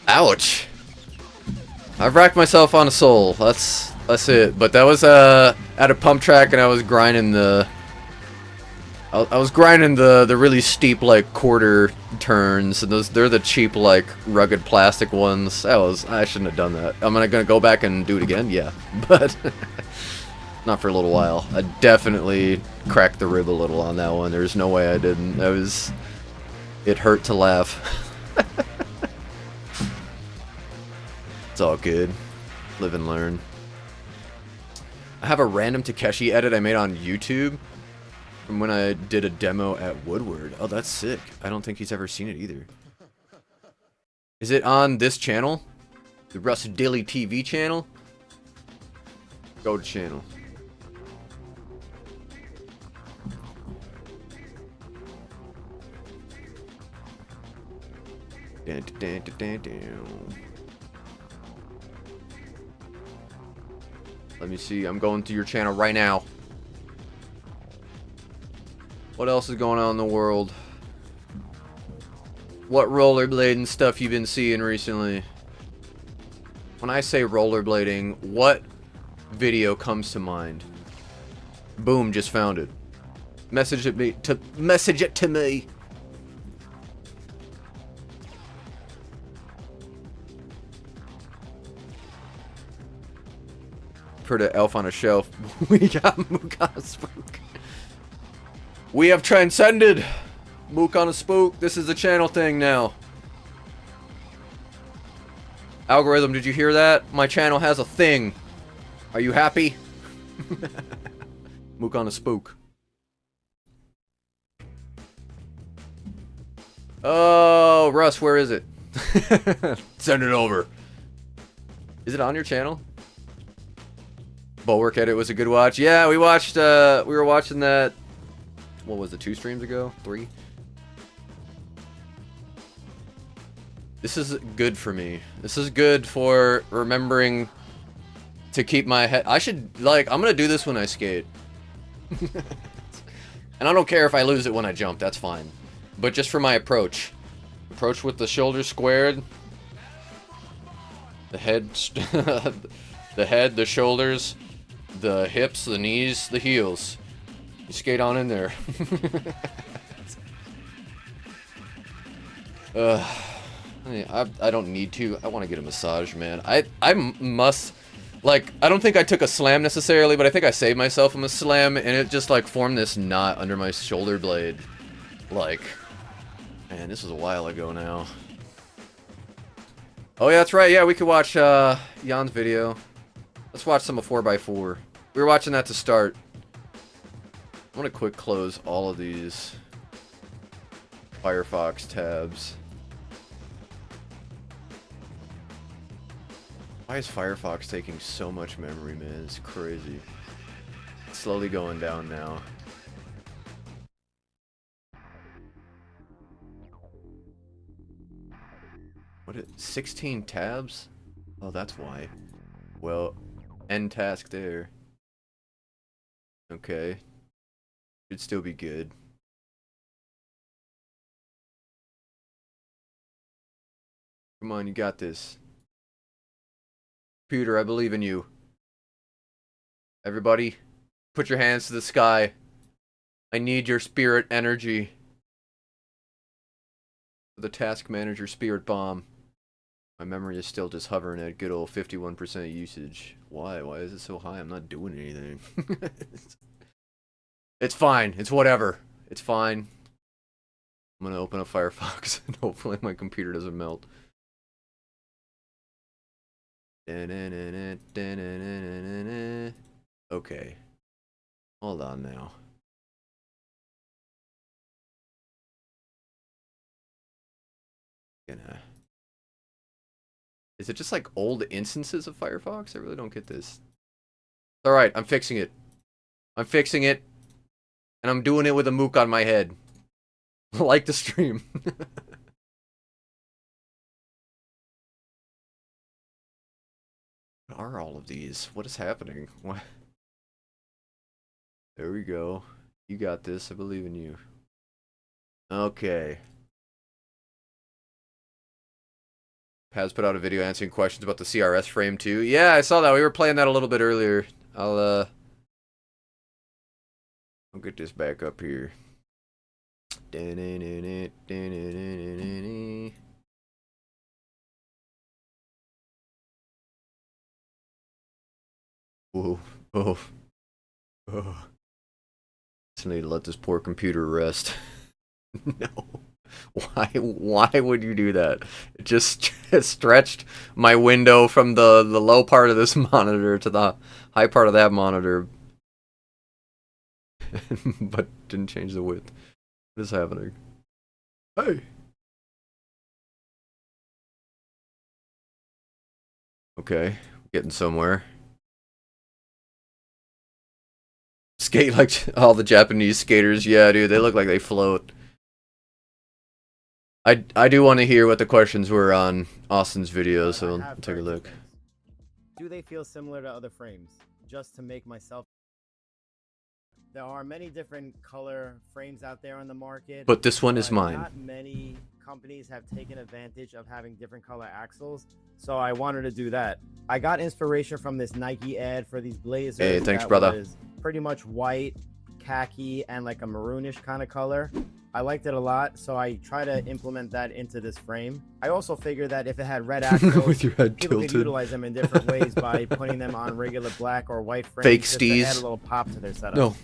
Ouch. I've racked myself on a soul. That's it. But that was at a pump track, and I was grinding the. I was grinding the really steep, like, quarter turns, and they're the cheap, like, rugged plastic ones. I shouldn't have done that. Am I gonna go back and do it again? Yeah, but not for a little while. I definitely cracked the rib a little on that one. There's no way I didn't. It hurt to laugh. It's all good. Live and learn. I have a random Takeshi edit I made on YouTube from when I did a demo at Woodward. Oh, that's sick. I don't think he's ever seen it either. Is it on this channel? The Russ Dilly TV channel? Go to channel. Dun, dun, dun, dun, dun. Let me see. I'm going to your channel right now. What else is going on in the world? What rollerblading stuff you been seeing recently? When I say rollerblading, what video comes to mind? Boom, just found it. Message it to me. Per the elf on a shelf, we got Mook on a spook. We have transcended Mook on a spook. This is a channel thing now. Algorithm, did you hear that? My channel has a thing. Are you happy? Mook on a spook. Oh, Russ, where is it? Send it over. Is it on your channel? Bulwark Edit was a good watch. Yeah, we watched, we were watching that, what was it, 2 streams ago? 3? This is good for me. This is good for remembering to keep my head. I should, like, I'm gonna do this when I skate. And I don't care if I lose it when I jump, that's fine. But just for my approach. Approach with the shoulders squared. The head, the head, the shoulders, the hips, the knees, the heels. You skate on in there. I don't need to. I want to get a massage, man. I must, like, I don't think I took a slam necessarily, but I think I saved myself from a slam, and it just, like, formed this knot under my shoulder blade. Like, man, this was a while ago now. Oh, yeah, that's right. Yeah, we could watch Jan's video. Let's watch some of 4x4. We were watching that to start. I'm gonna quick close all of these Firefox tabs. Why is Firefox taking so much memory, man? It's crazy. It's slowly going down now. What is 16 tabs? Oh, that's why. Well, end task there. Okay. Should still be good. Come on, you got this. Computer, I believe in you. Everybody, put your hands to the sky. I need your spirit energy. The task manager spirit bomb. My memory is still just hovering at good old 51% usage. Why? Why is it so high? I'm not doing anything. It's fine. It's whatever. It's fine. I'm gonna open up Firefox and hopefully my computer doesn't melt. Okay. Hold on now. Is it just like old instances of Firefox? I really don't get this. Alright, I'm fixing it. I'm fixing it. And I'm doing it with a mook on my head. Like the stream. What are all of these? What is happening? What? There we go. You got this. I believe in you. Okay. Has put out a video answering questions about the CRS frame too. Yeah, I saw that. We were playing that a little bit earlier. I'll get this back up here. Whoa. Oh. Oh. Just need to let this poor computer rest. No. Why would you do that? It just stretched my window from the low part of this monitor to the high part of that monitor. But didn't change the width. What is happening? Hey! Okay, getting somewhere. Skate like all the Japanese skaters. Yeah, dude, they look like they float. I do want to hear what the questions were on Austin's video, so I'll take a look. Do they feel similar to other frames? Just to make myself... There are many different color frames out there on the market. But this one is mine. Not many companies have taken advantage of having different color axles, so I wanted to do that. I got inspiration from this Nike ad for these blazers. Hey, thanks, brother. Was pretty much white, khaki, and like a maroonish kind of color. I liked it a lot, so I try to implement that into this frame. I also figured that if it had red axles, with your head people tilted. could utilize them in different ways by putting them on regular black or white frames. Fake just to steez. add a little pop to their setup. No.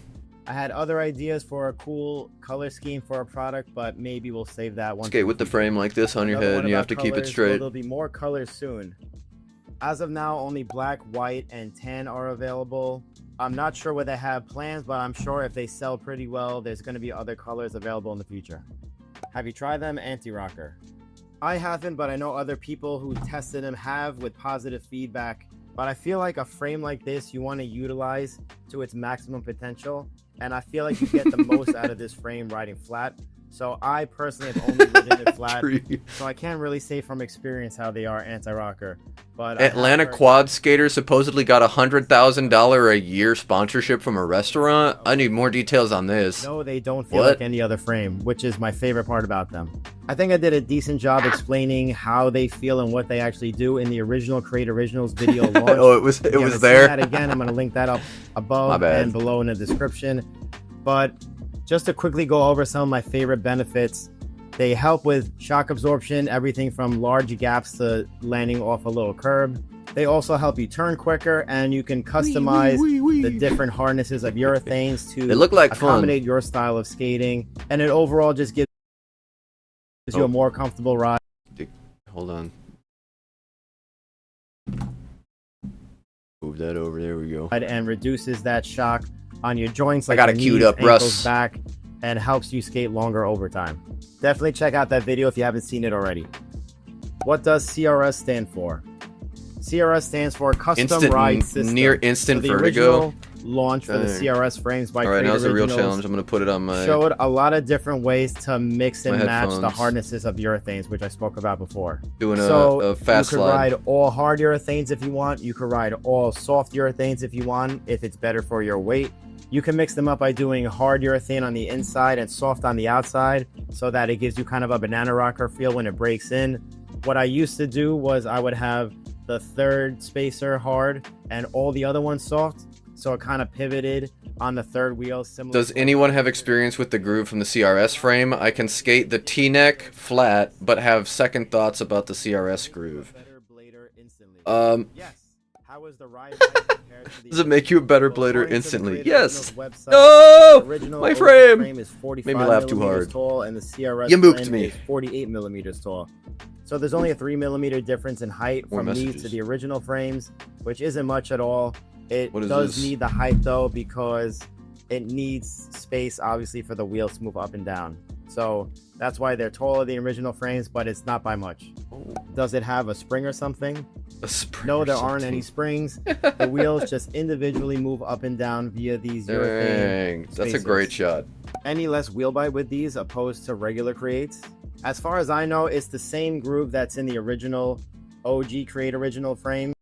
I had other ideas for a cool color scheme for a product, but maybe we'll save that one. Skate with the frame like this on your Another head, one and you have about to keep it colors, straight. well, there'll be more colors soon. As of now, only black, white, and tan are available. I'm not sure what they have plans, but I'm sure if they sell pretty well, there's going to be other colors available in the future. Have you tried them, Anti-Rocker? I haven't, but I know other people who tested them have with positive feedback. But I feel like a frame like this you want to utilize to its maximum potential, and I feel like you get the most out of this frame riding flat. So I personally have only ridden it flat, so I can't really say from experience how they are, Anti-Rocker. But Atlanta quad skater supposedly got $100,000 a year sponsorship from a restaurant. I need more details on this. No, they don't feel like any other frame, which is my favorite part about them. I think I did a decent job explaining how they feel and what they actually do in the original Create Originals video launch. Oh, it was there. That again, I'm going to link that up above and below in the description. But just to quickly go over some of my favorite benefits, they help with shock absorption, everything from large gaps to landing off a little curb. They also help you turn quicker, and you can customize the different harnesses of urethanes to accommodate your style of skating. And it overall just gives you a more comfortable ride. Hold on. Move that over. There we go. And reduces that shock on your joints, like I got it queued up, Russ. Back, and helps you skate longer over time. Definitely check out that video if you haven't seen it already. What does CRS stand for? CRS stands for Custom Instant, Ride System. near instant the vertigo. original launch for the Dang. CRS frames by All right, Creator now's the real Originals challenge. I'm gonna put it on my. showed a lot of different ways to mix and My match the headphones. hardnesses of urethanes, which I spoke about before. Doing So a fast you could slide. ride all hard urethanes if you want. You could ride all soft urethanes if you want, if it's better for your weight. You can mix them up by doing hard urethane on the inside and soft on the outside so that it gives you kind of a banana rocker feel when it breaks in. What I used to do was I would have the third spacer hard and all the other ones soft. So it kind of pivoted on the third wheel. Similar. Does anyone have experience with the groove from the CRS frame? I can skate the T-neck flat, but have second thoughts about the CRS groove. Yes. How is the ride compared to the Does it make you a better blader According to the instantly? Creator Yes. Originals website, No! the original My OG frame! is 45 Made me laugh too millimeters hard. tall, and the CRS You mooked frame me. is 48 millimeters tall. So there's only a 3 millimeter difference in height More from these messages. to the original frames, which isn't much at all. It What is does this? need the height though, because it needs space obviously for the wheels to move up and down. So that's why they're taller than the original frames, but it's not by much. Oh, Does it have a spring or something? a spring No, or there aren't any something. springs. The wheels just individually move up and down via these urethane. Dang, that's a spacers. great shot. Any less wheel bite with these opposed to regular creates? As far as I know, it's the same groove that's in the original OG Create Original frame.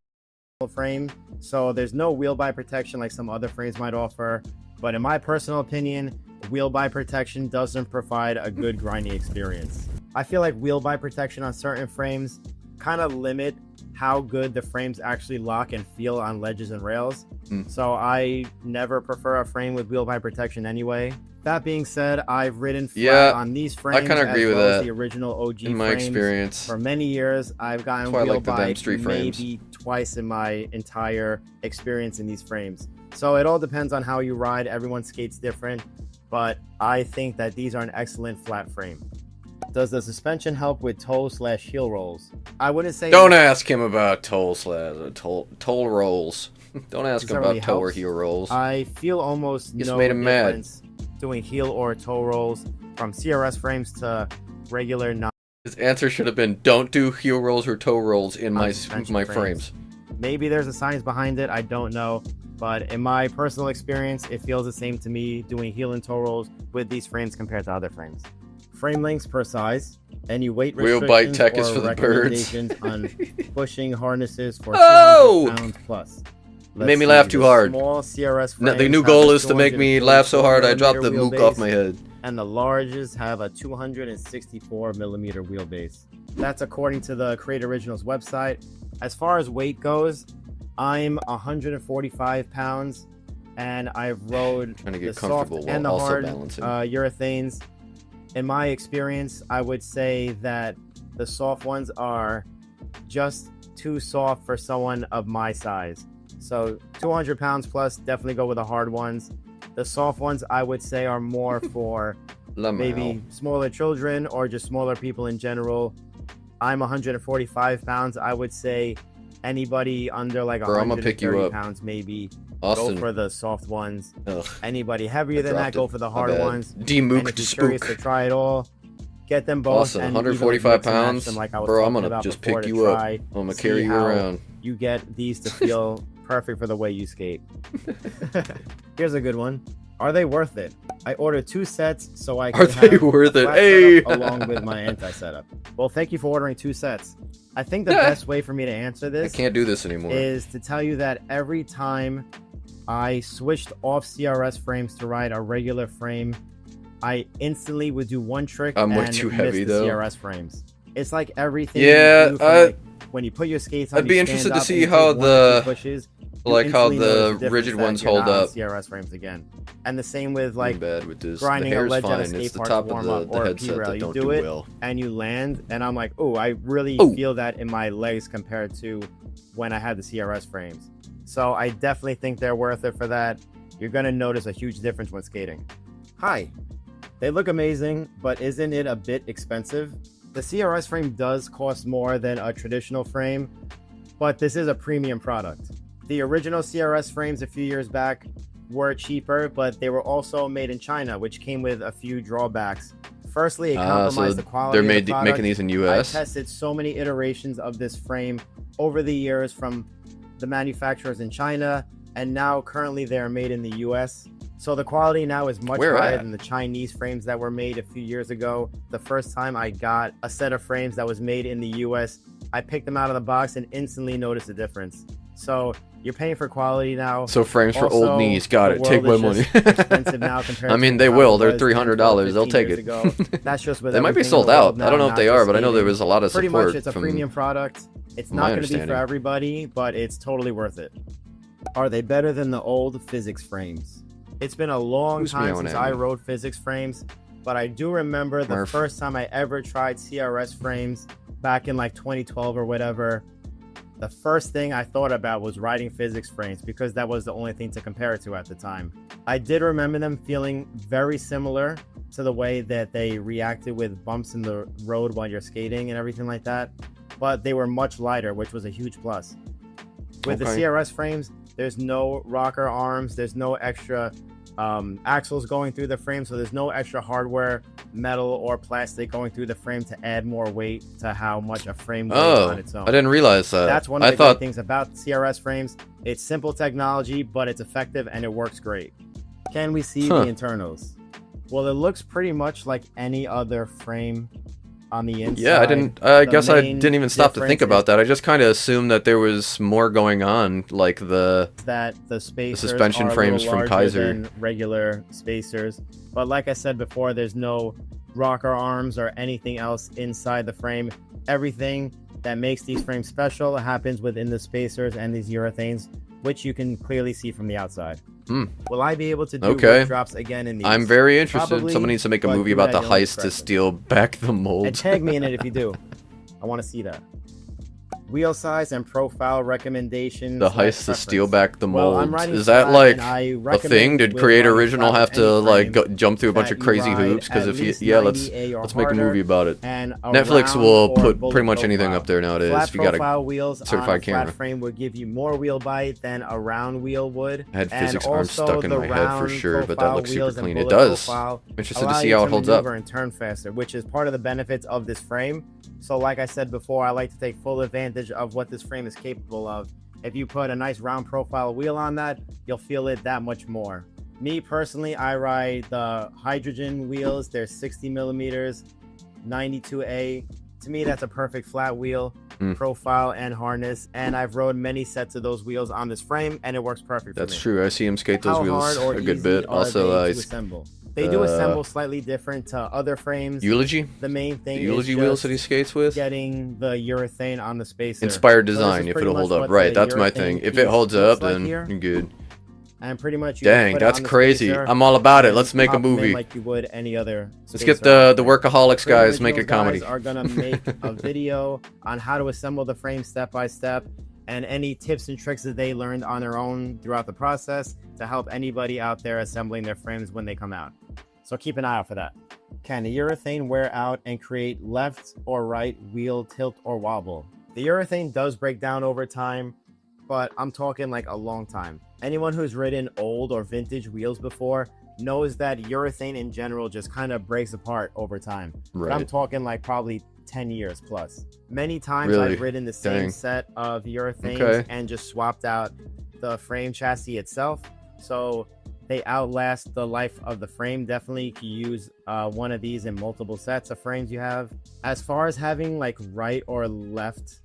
So there's no wheel bite protection like some other frames might offer. But in my personal opinion, wheel bite protection doesn't provide a good grinding experience. I feel like wheel bite protection on certain frames kind of limit how good the frames actually lock and feel on ledges and rails. So I never prefer a frame with wheel bite protection anyway. That being said, I've ridden flat Yeah, on these frames kinda agree as with well as that. the original OG In my frames. experience. For many years, I've gotten That's why I wheel like the them bite street frames. maybe twice in my entire experience in these frames. So it all depends on how you ride. Everyone skates different, but I think that these are an excellent flat frame. Does the suspension help with toe/heel rolls? I wouldn't say. Don't ask him about toll rolls. Don't ask Does him that about really toe or help? heel rolls. I feel almost Just no made him mad. difference doing heel or toe rolls from CRS frames to regular non. His answer should have been, don't do heel rolls or toe rolls in my suspension frames. Maybe there's a science behind it. I don't know. But in my personal experience, it feels the same to me doing heel and toe rolls with these frames compared to other frames. Frame lengths per size. Any weight Wheel restrictions bite tech is or for the birds. recommendations on pushing harnesses for Oh! 200 pounds plus. You made me laugh too hard. Small CRS No, the frames new have goal a is to make me laugh so hard I drop the 244 mook millimeter off my head. and the larges have a 264 millimeter wheelbase. That's according to the Create Originals website. As far as weight goes, I'm 145 pounds, and I've rode Trying to the get soft comfortable and the while also hard balancing. urethanes. In my experience, I would say that the soft ones are just too soft for someone of my size. So 200 pounds plus, definitely go with the hard ones. The soft ones, I would say, are more for maybe smaller children or just smaller people in general. I'm 145 pounds. I would say anybody under like Bro, I'm gonna pick you 130 up. pounds maybe Austin. go for the soft ones. Ugh, Anybody heavier than that, dropped go it. for the My hard bad. ones. And Demooked if you're curious to spook. try it all, get them both. Austin, and 145 even mix and match pounds? them like I was Bro, I'm talking gonna about just before pick to you up. try, I'm gonna see carry you how around. You get these to feel perfect for the way you skate. Here's a good one. Are they worth it? I ordered 2 sets so I Are could they have worth a it? flat Hey! setup along with my anti-setup. Well, thank you for ordering 2 sets. I think the best way for me to answer I this can't do this anymore. is to tell you that every time I switched off CRS frames to ride a regular frame, I instantly would do one trick I'm way and too miss heavy, the though. CRS frames. It's like everything. Yeah, you do from, like, when you put your skates on, I'd be you interested stand to up see and you how take 1 or 2 the- pushes, you Like how instantly notice the difference rigid that ones you're hold not on up. CRS frames again. And the same with Like like bad with this. The grinding a hair's ledge at a fine. skate It's the park top to of warm up the or a headset P-rail. that You don't do do it, well. and you land, and I'm like, oh, I really Oh. feel that in my legs compared to when I had the CRS frames. So I definitely think they're worth it for that. You're gonna notice a huge difference when skating. Hi, they look amazing, but isn't it a bit expensive? The CRS frame does cost more than a traditional frame, but this is a premium product. The original CRS frames a few years back were cheaper, but they were also made in China, which came with a few drawbacks. Firstly, it compromised the quality they're of the made product. making these in I U.S. tested so many iterations of this frame, over the years from the manufacturers in China, and now currently they are made in the US. So the quality now is much higher than the Chinese frames that were made a few years ago. The first time I got a set of frames that was made in the US, I picked them out of the box and instantly noticed a difference. So you're paying for quality now. So frames for Also, old knees, got the it. Take my world money. is just expensive now compared I mean, to they how will. it They're was $300. They'll 10, take 15 it. years ago. That's just with They might be everything in the sold out. world now, I don't know if not they just are, but I know gaming. there was a lot of Pretty support. much, it's a from premium product. It's my not going to be for understanding. everybody, but it's totally worth it. Are they better than the old physics frames? It's been a long Who's time meowing since at I me? rode physics frames, but I do remember the Murph. first time I ever tried CRS frames back in like 2012 or whatever. The first thing I thought about was riding physics frames because that was the only thing to compare it to at the time. I did remember them feeling very similar to the way that they reacted with bumps in the road while you're skating and everything like that, but they were much lighter, which was a huge plus. With the CRS frames, there's no rocker arms, there's no extra axles going through the frame, so there's no extra hardware, metal or plastic going through the frame to add more weight to how much a frame weighs on its own. I didn't realize that. That's one of the great things about CRS frames. It's simple technology, but it's effective and it works great. Can we see the internals? Well, it looks pretty much like any other frame on the inside. Yeah, I guess I didn't even stop to think about that. I just kind of assumed that there was more going on, like the suspension are frames from Kaiser than regular spacers. But like I said before, there's no rocker arms or anything else inside the frame. Everything that makes these frames special happens within the spacers and these urethanes, which you can clearly see from the outside. Will I be able to do whip drops again in these? I'm very interested. Probably, someone needs to make a but movie do about it the at your own heist to discretion. steal back the mold. And tag me in it if you do. I want to see that. Wheel size and profile recommendations. The heist to steal back the Well, I'm mold. writing Is that flat, like and I a recommend thing? Did with Create running Original flat have with to any like frame jump through a bunch that of you crazy ride hoops? Because at if you, least yeah, let's 90A or make a harder, movie about it. and a Netflix round will or put bullet pretty much anything profile. up there nowadays. Flat If you got profile a wheels on a certified flat camera. frame would give you more wheel bite than a round wheel would. I had And physics arms also stuck in the my head for round sure, but that profile looks super wheels and clean. It bullet does. profile I'm interested to allow see you how it holds up. maneuver and turn faster, which is part of the benefits of this frame. So like I said before, I like to take full advantage of what this frame is capable of. If you put a nice round profile wheel on that, you'll feel it that much more. Me personally, I ride the hydrogen wheels. They're 60 millimeters, 92A. To me, that's a perfect flat wheel profile and harness. And I've rode many sets of those wheels on this frame, and it works perfect for me. That's true. I see him skate those How wheels hard or a good easy bit. are Also, they to assemble? They do assemble slightly different to other frames. Eulogy? The main thing The Eulogy is wheels just that he skates with? getting the urethane on the spacer. Inspired So this design, is if pretty it'll much hold up. what Right, the that's my urethane thing. If it piece holds looks up, like then here. you're good. And pretty much you Dang, put it that's on the crazy. spacer I'm all about it. and Let's make a pop them in movie. like you would any other Let's get spacer the on frame. Workaholics The guys make a Originals comedy. guys are gonna make a video on how to assemble the frame step by step and any tips and tricks that they learned on their own throughout the process to help anybody out there assembling their frames when they come out. So keep an eye out for that. Can the urethane wear out and create left or right wheel tilt or wobble? The urethane does break down over time, but I'm talking like a long time. Anyone who's ridden old or vintage wheels before knows that urethane in general just kind of breaks apart over time. But I'm Right. talking like probably 10 years plus. Many times Really? I've ridden the same Dang. set of urethanes Okay. and just swapped out the frame chassis itself. So they outlast the life of the frame. Definitely you can use one of these in multiple sets of frames you have. As far as having like right or left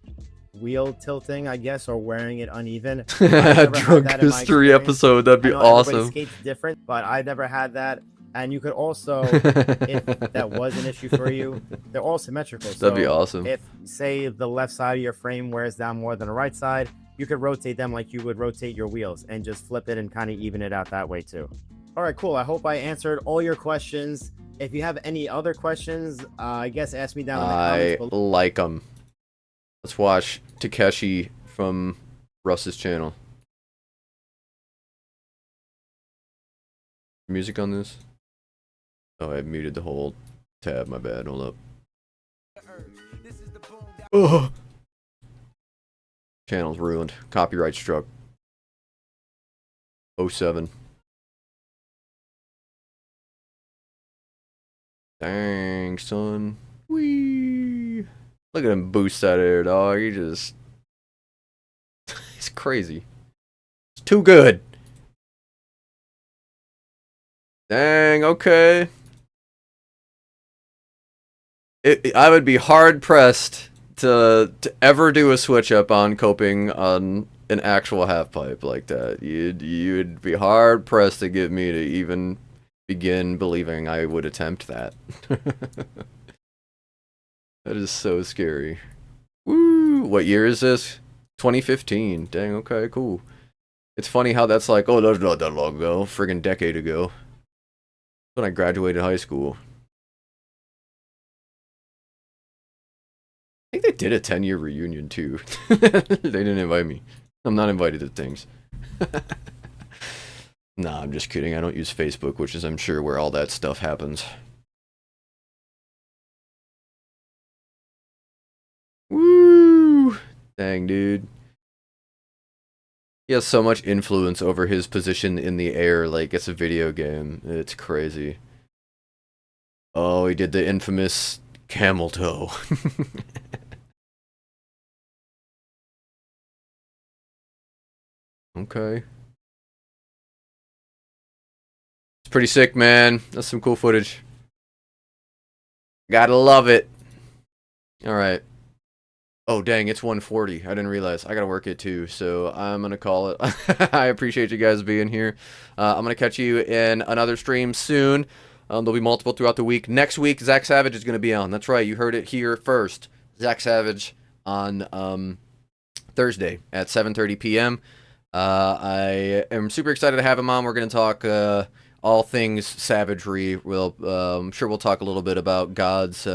wheel tilting, I guess, or wearing it uneven. I've never had Drunk that in my history experience. episode. That'd be I know everybody awesome. skates different, but I never had that. And you could also, if that was an issue for you, they're all symmetrical. That'd be So awesome. if, say, the left side of your frame wears down more than the right side, you could rotate them like you would rotate your wheels and just flip it and kind of even it out that way too. All right, cool. I hope I answered all your questions. If you have any other questions, I guess ask me down in the I comments below. like them. Let's watch Takeshi from Russ's channel. Music on this? Oh, I muted the whole tab. My bad. Hold up. Oh. Channel's ruined. Copyright struck. 07. Dang, son. Whee! Look at him boost that air, dog. He just crazy. It's too good. Dang, okay. I would be hard pressed to ever do a switch up on coping on an actual half pipe like that. You'd be hard pressed to get me to even begin believing I would attempt that. That is so scary. Woo! What year is this? 2015. Dang, okay, cool. It's funny how that's like, oh, that's not that long ago. Friggin' decade ago. When I graduated high school. I think they did a 10-year reunion too. They didn't invite me. I'm not invited to things. Nah, I'm just kidding. I don't use Facebook, which is, I'm sure, where all that stuff happens. Woo! Dang, dude. He has so much influence over his position in the air, like it's a video game. It's crazy. Oh, he did the infamous camel toe. Okay. It's pretty sick, man. That's some cool footage. Gotta love it. Alright. Oh, dang, it's 1:40. I didn't realize. I gotta work it too, so I'm gonna call it. I appreciate you guys being here. I'm gonna catch you in another stream soon. There'll be multiple throughout the week. Next week, Zach Savage is gonna be on. That's right, you heard it here first. Zach Savage on Thursday at 7:30 p.m. I am super excited to have him on. We're gonna talk all things savagery. I'm sure we'll talk a little bit about gods.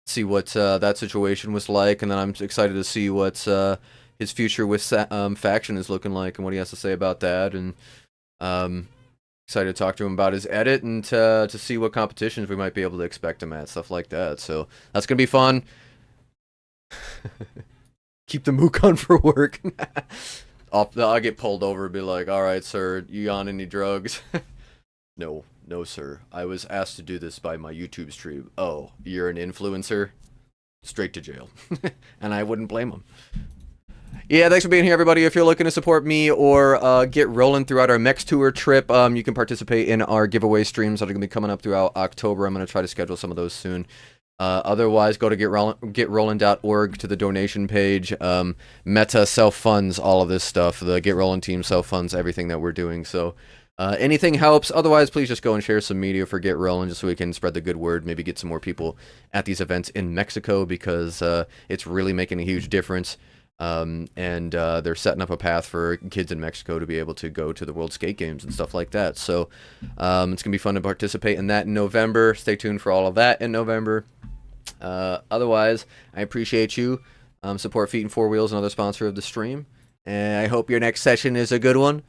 See what that situation was like, and then I'm excited to see what his future with Faction is looking like and what he has to say about that, and excited to talk to him about his edit and to see what competitions we might be able to expect him at, stuff like that. So that's gonna be fun. Keep the mook on for work. I'll get pulled over and be like, all right, sir, you on any drugs? No, sir. I was asked to do this by my YouTube stream. Oh, you're an influencer? Straight to jail. And I wouldn't blame him. Yeah, thanks for being here, everybody. If you're looking to support me or get rolling throughout our Mex Tour trip, you can participate in our giveaway streams that are going to be coming up throughout October. I'm going to try to schedule some of those soon. Otherwise, go to getrollin.org to the donation page. Meta self-funds all of this stuff. The Get Rollin team self-funds everything that we're doing. So anything helps. Otherwise, please just go and share some media for Get Rollin just so we can spread the good word. Maybe get some more people at these events in Mexico because it's really making a huge difference. And they're setting up a path for kids in Mexico to be able to go to the World Skate Games and stuff like that. So it's going to be fun to participate in that in November. Stay tuned for all of that in November. Otherwise, I appreciate you. Support Feet and Four Wheels, another sponsor of the stream. And I hope your next session is a good one.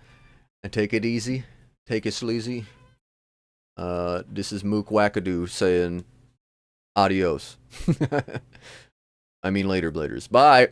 And take it easy. Take it sleazy. This is Mook Wackadoo saying adios. I mean later, bladers. Bye.